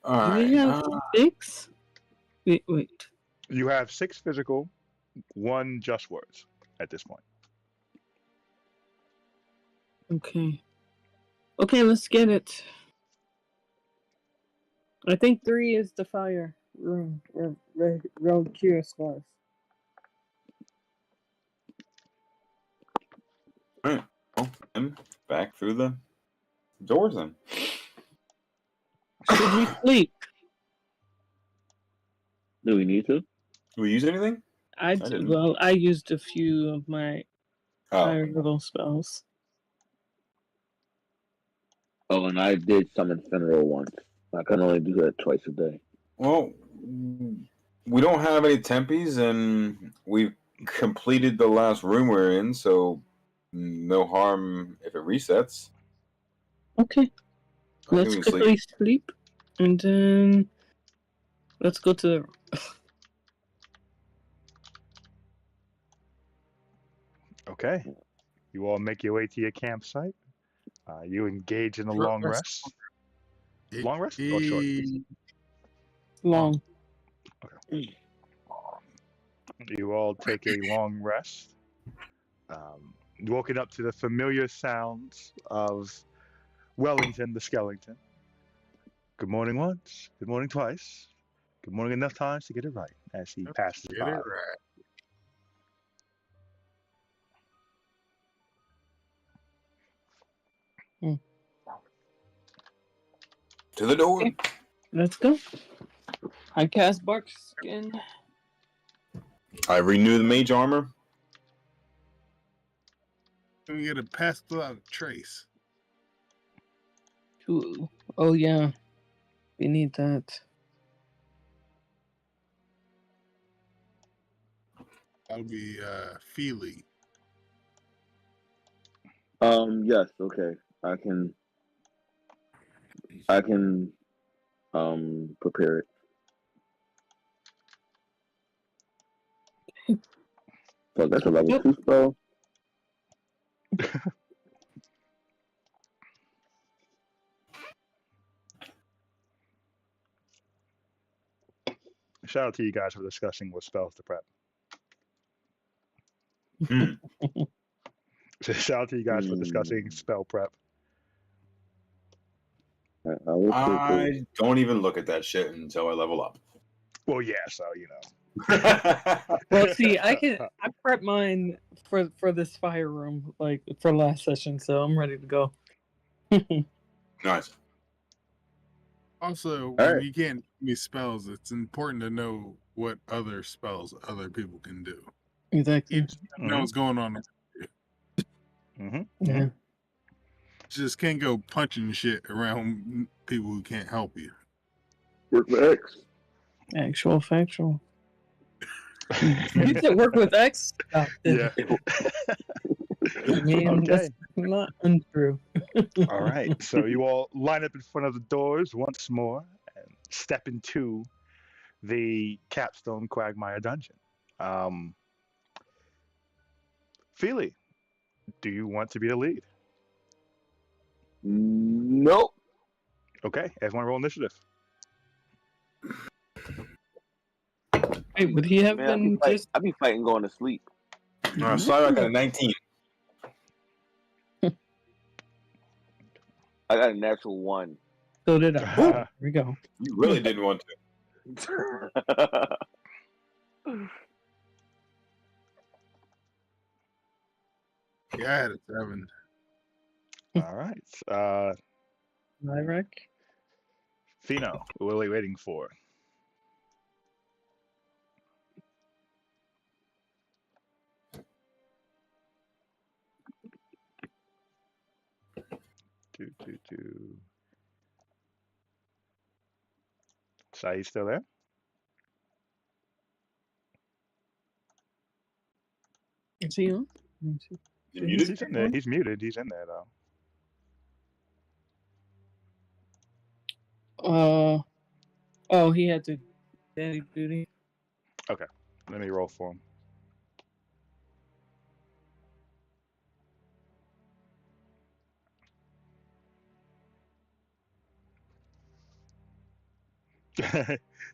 All Do we have 6? Wait. You have 6 physical, 1 just words at this point. Okay. Okay, let's get it. I think 3 is the fire room where Curious was. Alright. Well, then back through the doors then. Should we sleep? Do we need to? Do we use anything? I used a few of my higher level spells. Oh, and I did summon Finral once. I can only do that twice a day. Well, we don't have any tempies, and we've completed the last room we're in, so no harm if it resets. Okay. Let's quickly sleep, and then let's go to the... Okay. You all make your way to your campsite. You engage in a long rest. Long rest or short? Long. Okay. You all take a long rest. Woken up to the familiar sounds of Wellington the Skellington. Good morning once. Good morning twice. Good morning enough times to get it right as he passes by. Get it right. To the door. Okay. Let's go. I cast Bark Skin. I renew the mage armor. We get a pastel out trace. Ooh. Oh yeah. We need that. That'll be Feely. Yes, okay. I can prepare it. So that's a level 2 spell. Shout out to you guys for discussing what spells to prep. Shout out to you guys for discussing spell prep. I don't even look at that shit until I level up. Well, yeah, so you know. Well, see, I prep mine for this fire room, like for last session, so I'm ready to go. Nice. Also, All when right. you can't use spells, it's important to know what other spells other people can do. Exactly. You just know what's going on. Yeah. Just can't go punching shit around people who can't help you. Work with X. Actual factual. You said work with X? Oh, Yeah. I mean, Okay. that's not untrue. All right. So you all line up in front of the doors once more and step into the Capstone Quagmire dungeon. Feely, do you want to be the lead? Nope. Okay. Everyone roll initiative. Hey, would he have been just? I'd be fighting going to sleep. Sorry, I got a 19. I got a natural 1. So did I. Oh, here we go. You really didn't want to. Yeah, I had a 7. All right. Lyric. Fino, what are we waiting for? Do. Saeed's still there? Is he on? He's in there. He's muted. He's in there though. Oh, he had to daddy duty. Okay. Let me roll for him.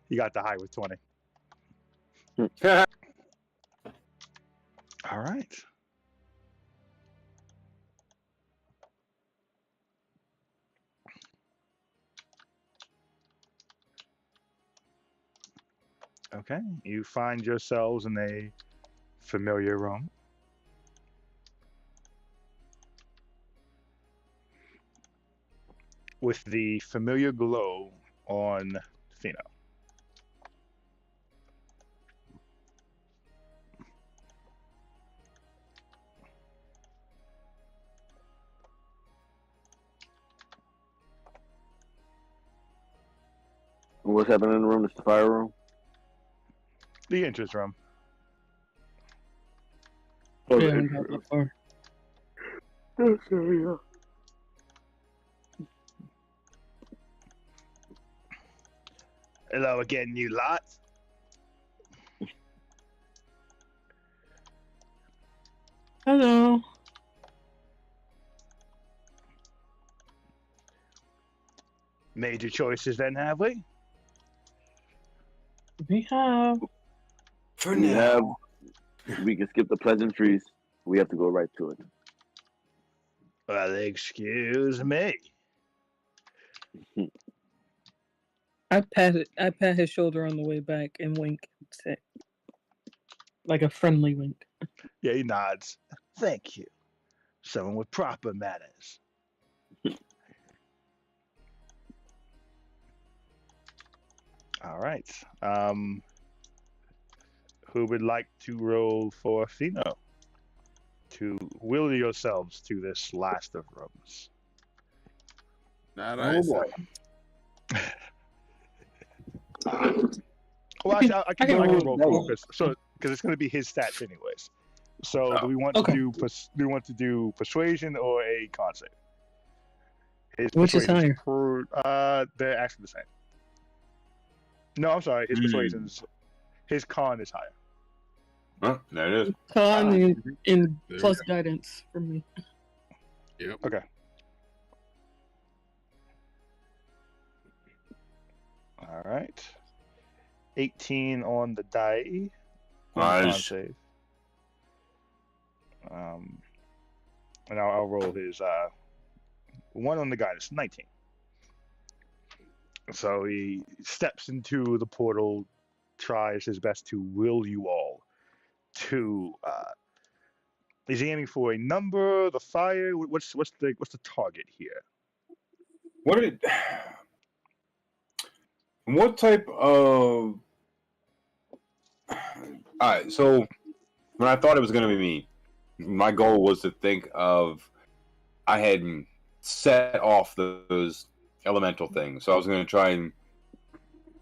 He got the high with 20. All right. Okay. You find yourselves in a familiar room. With the familiar glow on Fino. What's happening in the room? It's the fire room. The entrance room. Oh, yeah, we got that far. Hello again, you lot. Hello. Major choices then, have we? We have. For now. We can skip the pleasantries. We have to go right to it. Well, excuse me. I pat his shoulder on the way back and wink, like a friendly wink. Yeah, he nods. Thank you. Someone with proper manners. All right. Who would like to roll for Fino to will yourselves to this last of rooms? Not Oh boy. Well, actually, I can roll for because it's going to be his stats anyways. So, do we want to do persuasion or a con save? Which is higher? They're actually the same. No, I'm sorry. His persuasion's his con is higher. Oh, there it is. Con in plus guidance for me. Yep. Okay. All right. 18 on the die. Con Nice. save. And I'll roll his one on the guidance, 19. So he steps into the portal, tries his best to will you all to. Is he aiming for a number, the fire? What's the target here? What type of? All right. So when I thought it was going to be me, my goal was to think of. I had set off those elemental things, so I was going to try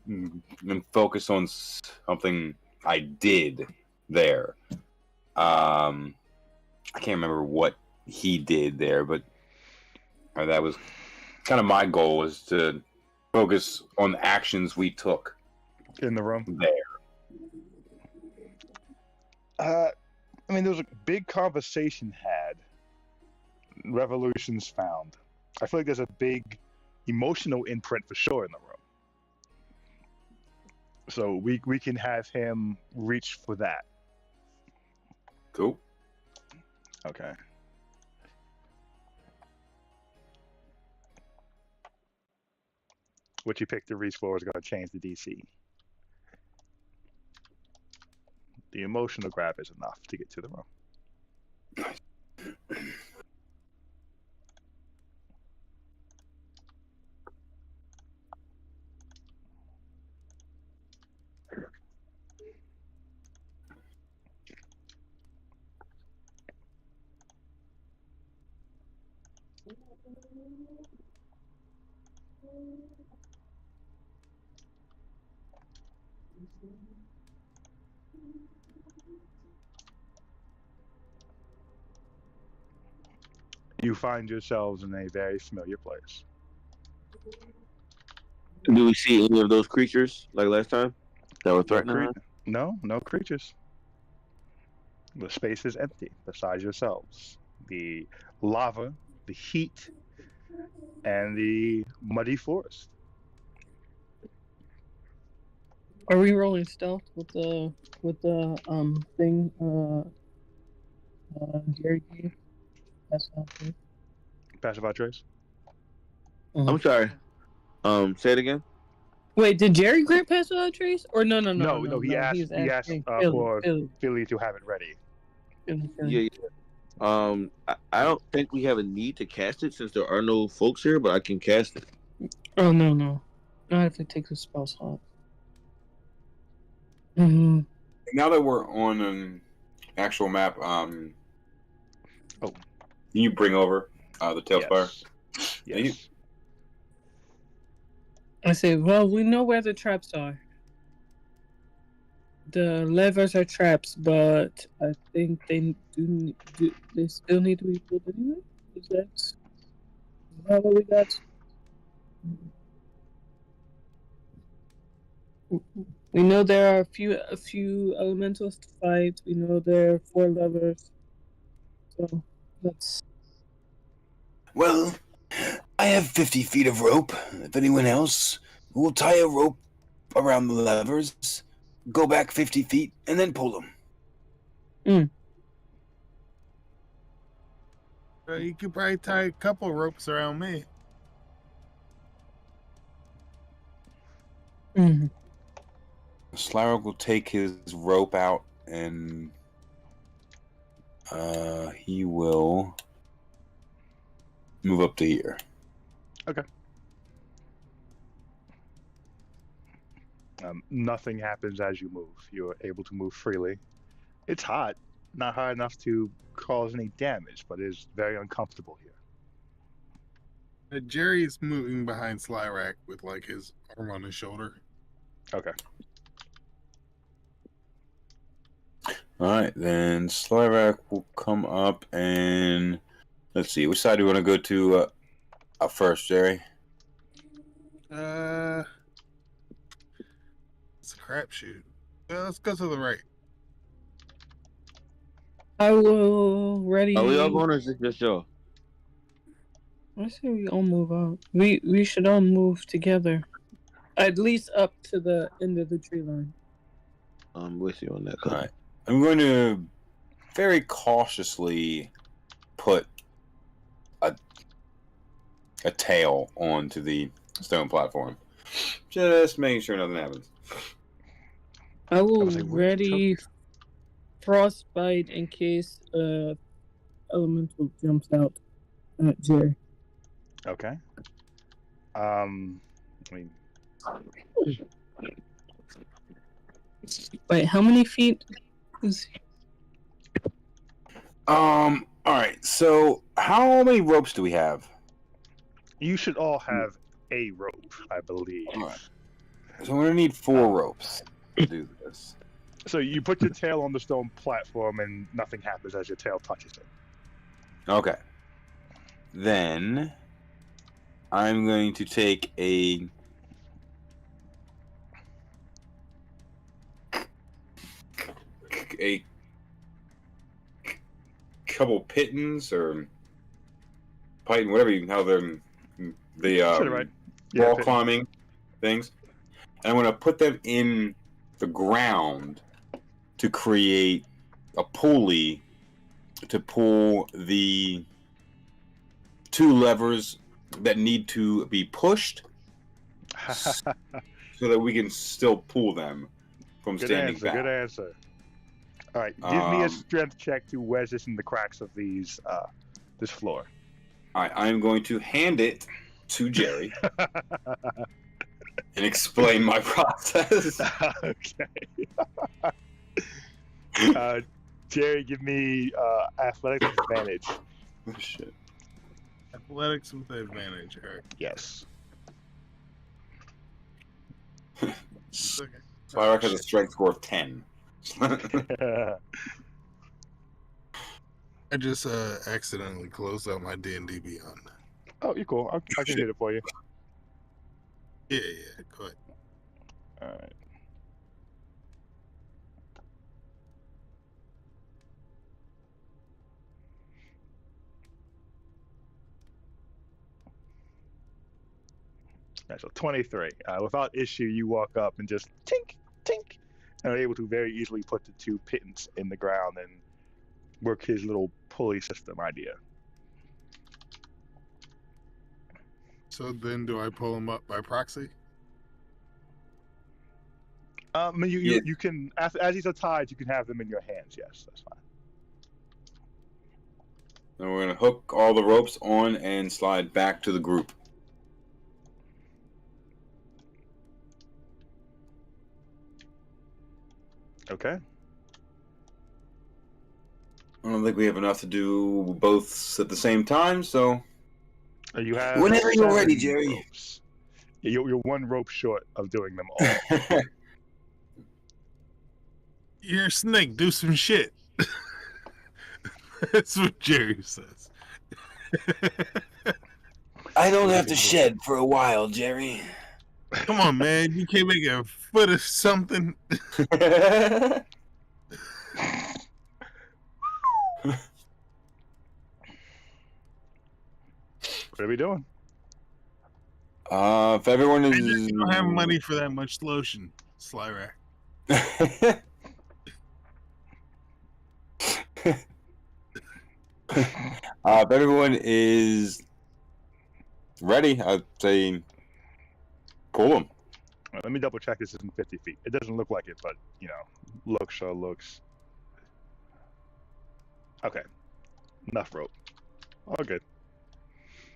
and focus on something I did there. I can't remember what he did there, but that was kind of my goal, was to focus on the actions we took in the room there. I mean, there was a big conversation had. Revolutions found. I feel like there's a big emotional imprint for sure in the room. So we can have him reach for that. Cool. Okay. What you pick to reach for is going to change the DC. The emotional grab is enough to get to the room. You find yourselves in a very familiar place. Do we see any of those creatures like last time that were threatening us? No creatures. The space is empty besides yourselves. The lava, the heat, and the muddy forest. Are we rolling stealth with the thing Jerry gave? Passive trace? I'm sorry. Say it again. Wait, did Jerry grant pass without trace? Or no. He asked for Philly to have it ready. Philly. Yeah. I don't think we have a need to cast it since there are no folks here, but I can cast it. Oh no. Not if it takes a spell slot. Mm-hmm. Now that we're on an actual map, can you bring over the Tailspire? Yes. Thank you. I say, well, we know where the traps are. The levers are traps, but I think they they still need to be pulled anyway? Is that what we got? We know there are a few elementals to fight. We know there are 4 levers. So let's. Well, I have 50 feet of rope. If anyone else, we'll tie a rope around the levers, go back 50 feet, and then pull them. You could probably tie a couple ropes around me. Mm-hmm. Slyrock will take his rope out and he will move up to here. Okay. Nothing happens as you move. You're able to move freely. It's hot. Not hot enough to cause any damage, but it's very uncomfortable here. Jerry's moving behind Slyrack with like his arm on his shoulder. Okay. All right, then Slyrack will come up and let's see. Which side do you want to go to up first, Jerry? It's a crapshoot. Let's go to the right. I will ready. Are we all going, or is it just y'all? I say we all move out. We should all move together, at least up to the end of the tree line. I'm with you on that. All right. I'm going to very cautiously put a tail onto the stone platform. Just making sure nothing happens. I will was like, where's ready frostbite in case elemental jumps out at Jerry. Okay. I mean, Wait, how many feet is All right. So, how many ropes do we have? you should all have a rope, I believe. All right. So we're gonna need 4 ropes to do this. So you put your tail on the stone platform, and nothing happens as your tail touches it. Okay. Then I'm going to take a couple pittons or python, whatever you how the Right. wall Pittons. climbing things. And I'm going to put them in the ground to create a pulley to pull the 2 levers that need to be pushed so that we can still pull them from Good standing answer. back. Good answer. All right, give me a strength check to wedge this in the cracks of these this floor. All right, I'm going to hand it to Jerry and explain my process. Okay. Jerry, give me athletics advantage. Oh, shit. Athletics with advantage. All right. Yes. It's okay. Spyrock has a strength score of 10. I just accidentally closed out my D&D Beyond. Oh, you're cool. I can get it for you. Yeah, go ahead. All right. Right, so 23. Without issue, you walk up and just tink, tink, and are able to very easily put the 2 pittons in the ground and work his little pulley system idea. So then do I pull him up by proxy? You can, as these are tied, you can have them in your hands. Yes, that's fine. And we're going to hook all the ropes on and slide back to the group. Okay. I don't think we have enough to do both at the same time, so... You have Whenever you're 7 ready, Jerry. ropes. You're 1 rope short of doing them all. You're a snake. Do some shit. That's what Jerry says. I don't have to shed for a while, Jerry. Come on, man. You can't make a foot of something. What are we doing? If everyone is... You don't have money for that much lotion, Slyrack. If everyone is ready, I'd say pull them. Let me double check this isn't 50 feet. It doesn't look like it, but, looks. Okay. Enough rope. All good.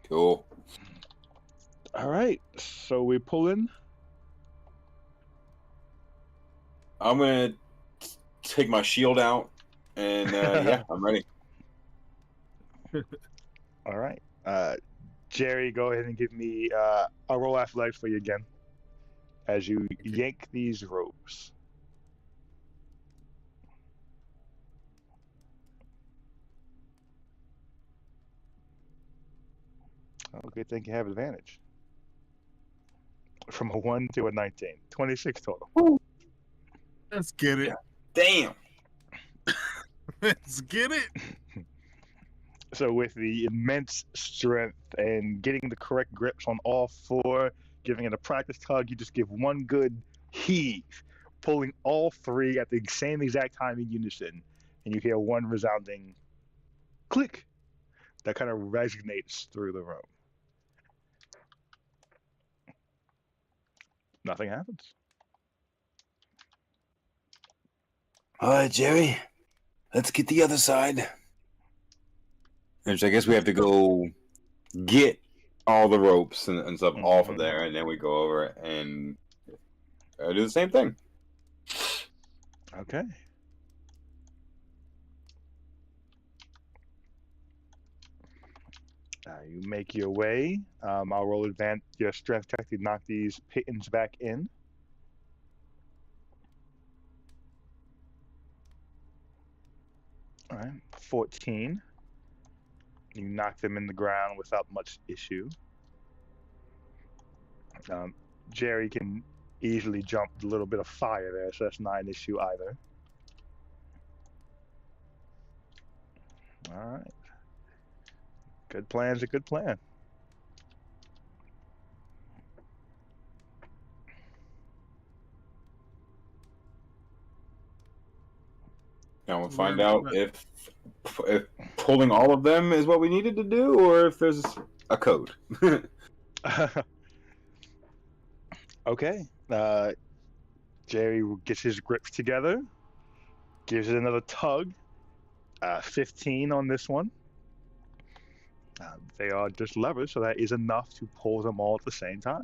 Cool. All right. So we pull in. I'm going to take my shield out, and yeah, I'm ready. All right. Jerry, go ahead and give me a roll athletics for you again as you yank these ropes. Okay, think you have advantage. From a 1 to a 19. 26 total. Let's get it. Damn. Let's get it. So with the immense strength and getting the correct grips on all 4, giving it a practice tug, you just give one good heave, pulling all 3 at the same exact time in unison, and you hear one resounding click that kind of resonates through the room. Nothing happens. All right, Jerry. Let's get the other side. And so I guess we have to go get all the ropes and stuff off of there, and then we go over and do the same thing. Okay. You make your way. I'll roll your strength check to knock these pittons back in. All right, 14. You knock them in the ground without much issue. Jerry can easily jump a little bit of fire there, so that's not an issue either. All right. Good plan's a good plan. Now we'll find out if pulling all of them is what we needed to do, or if there's a code. Okay. Jerry gets his grips together, gives it another tug. 15 on this one. They are just levers, so that is enough to pull them all at the same time.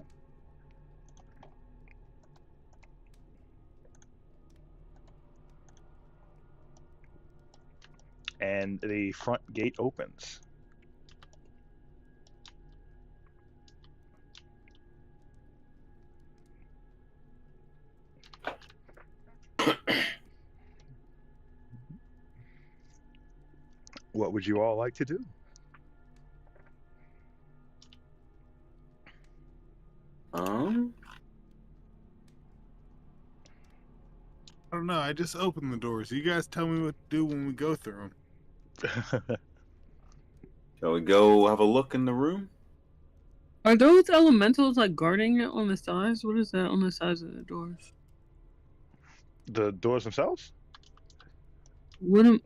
And the front gate opens. What would you all like to do? I don't know. I just opened the doors. You guys tell me what to do when we go through them. Shall we go have a look in the room? Are those elementals like guarding it on the sides? What is that on the sides of the doors? The doors themselves?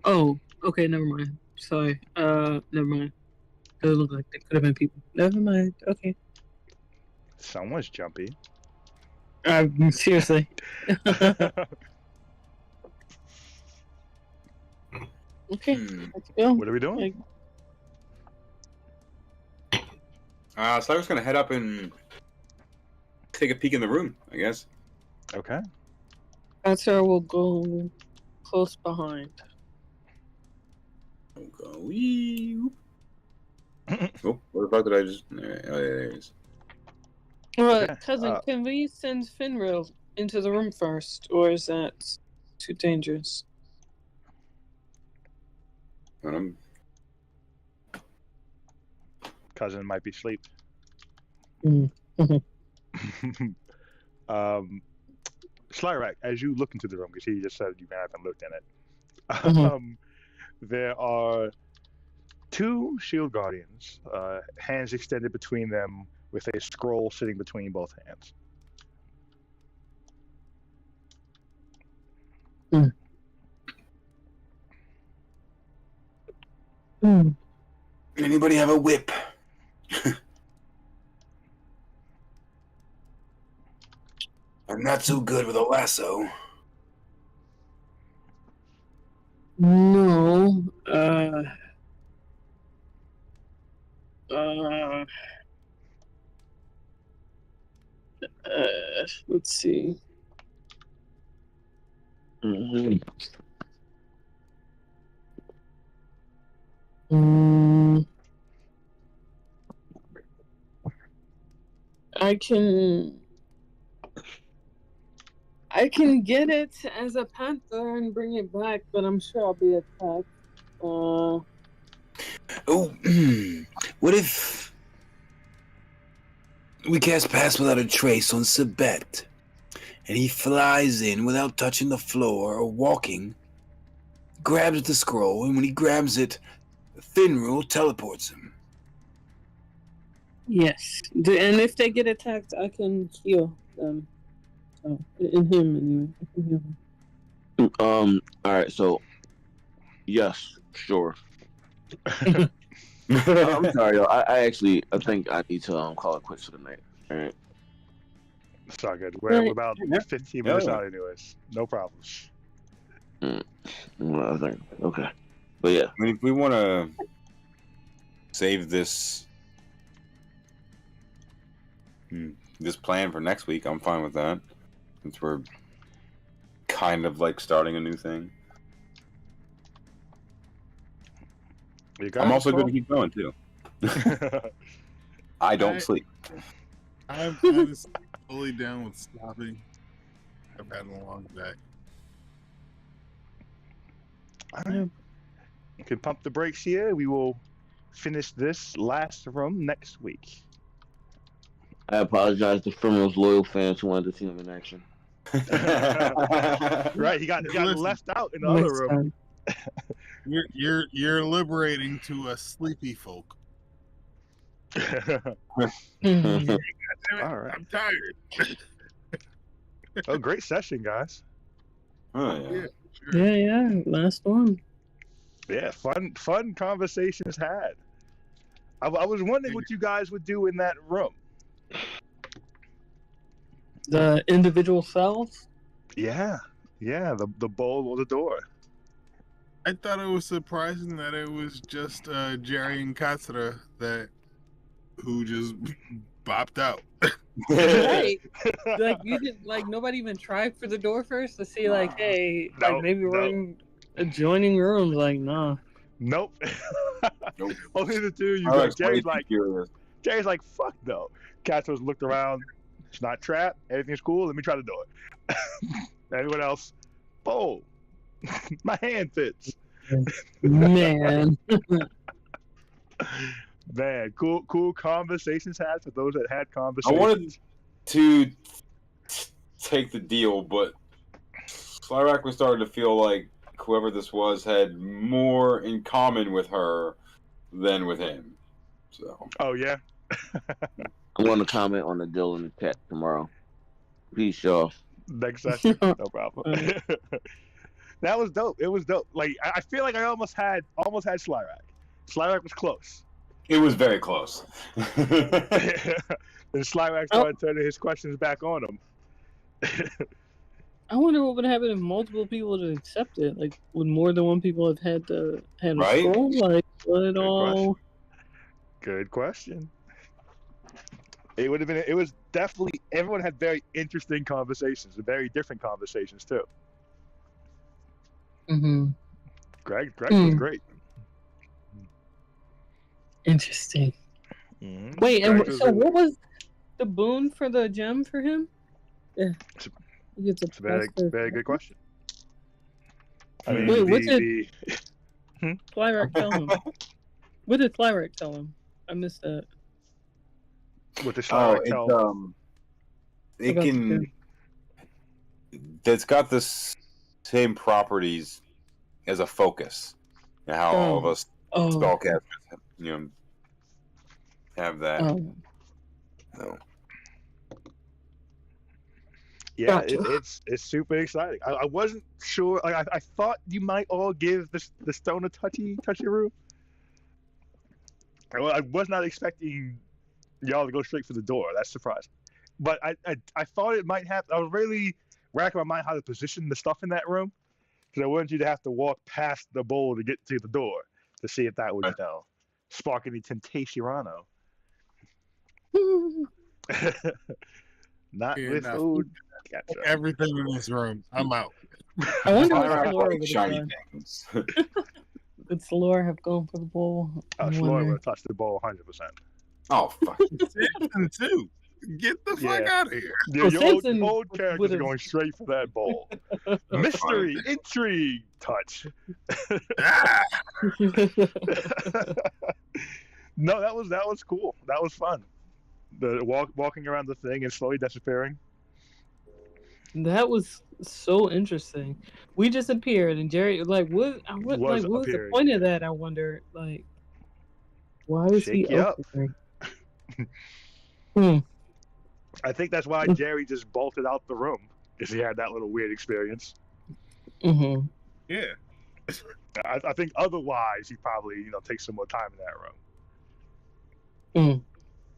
Oh, okay, never mind. Sorry. Never mind. It looked like they could have been people. Never mind. Okay. Someone's jumpy. Seriously. Okay, let's go. What are we doing? So I was gonna head up and take a peek in the room, I guess. Okay. Answer will go close behind. Oh, what the fuck did I just? Oh, yeah, there it is. Well, cousin, can we send Finril into the room first, or is that too dangerous? Cousin might be asleep. Slyrak, as you look into the room, because he just said you haven't looked in it, there are two shield guardians, hands extended between them with a scroll sitting between both hands. Anybody have a whip? I'm not so good with a lasso. No. Let's see. I can get it as a panther and bring it back, but I'm sure I'll be attacked. What if we cast Pass Without a Trace on Sebet, and he flies in without touching the floor or walking, grabs the scroll, and when he grabs it, Finril teleports him? Yes. And if they get attacked, I can heal them. So, in him, anyway. I can heal him. Alright, so, yes, sure. I'm sorry, yo. I think I need to call it quits for the night. All right. It's all good. We're Right. about Yeah. 15 minutes Yeah. out anyways. No problems. Well, I think okay, but yeah, I mean, if we want to save this plan for next week, I'm fine with that. Since we're kind of like starting a new thing. You guys I'm also call? going to keep going too. I don't sleep. I'm honestly fully down with stopping. I've had a long day. All right. You can pump the brakes here. We will finish this last room next week. I apologize to Firmo's loyal fans who wanted to see him in action. Right, he got Listen. left out in the other Next room. time. You're liberating to us sleepy folk. Mhm. All right. I'm tired. Oh, great session, guys. Oh, yeah. Yeah, sure. Yeah, last one. Yeah, fun conversations had. I was wondering what you guys would do in that room. The individual cells. Yeah, the bowl or the door. I thought it was surprising that it was just Jerry and Katsura who just bopped out. Right. Like you didn't nobody even tried for the door first to see hey, No, maybe we're no. in adjoining rooms. Nah. Nope. Nope. Only the two of you I guys. was way too curious. Jerry's like, fuck no. Castros looked around. It's not trapped. Everything's cool. Let me try to do it. Anyone else? Oh, my hand fits. Man. Man, cool conversations had for those that had I conversations. wanted to take the deal, but Slyrak was starting to feel like whoever this was had more in common with her than with him. So. Oh yeah. I'm going to comment on the deal in the chat tomorrow. Peace, y'all. Next session, no problem. That was dope. It was dope. Like I feel like I almost had Slyrak. Slyrak was close. It was very close. Then Slyrak started turning his questions back on him. I wonder what would happen if multiple people would accept it. Like, would more than one people have had a Right? scroll? Like, would it Good all? Good question. It would have been. It was definitely. Everyone had very interesting conversations, very different conversations too. Mm-hmm. Greg was great. Interesting. Mm-hmm. Wait, Greg and was so really- what was the boon for the gem for him? Yeah. He gets It's a very, very good question. I mean, Wait, what's it? Flyrack tell him. What did Flyrack tell him? I missed that. What the Slyrak tell? It About the can. gem. It's got the same properties as a focus. And how all of us spellcasters, have that. So. Yeah, Gotcha. it's super exciting. I wasn't sure. Like I thought you might all give the stone a touchy room. I was not expecting y'all to go straight for the door. That's surprising. But I thought it might happen. I was really racking my mind how to position the stuff in that room, because I wanted you to have to walk past the bowl to get to the door to see if that would spark any temptationano. Not with food. Gotcha. Everything in this room. I'm out. I wonder what Slyrak Slore like would have shiny done. things. Would Slore have gone for the bowl? Oh, Shloy would have touched the bowl 100%. Oh, fuck. Samson too. Get the fuck out of here. Yeah, Oh, your Samson old characters are would've- going straight for that bowl. Mystery, intrigue, touch. No, that was cool. That was fun. The walking around the thing and slowly disappearing. That was so interesting. We just appeared, and Jerry what was the appearing. point of that? I wonder. Like, why was Shake he you up. opening? I think that's why Jerry just bolted out the room, because he had that little weird experience. Mm-hmm. Yeah. I think otherwise he probably take some more time in that room.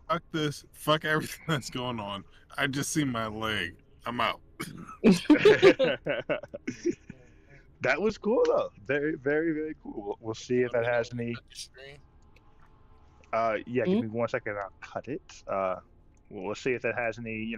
Fuck this. Fuck everything that's going on. I just see my leg. I'm out. That was cool though. Very, very, very cool. We'll see if that has any. Yeah, give me 1 second. I'll cut it. We'll see if that has any,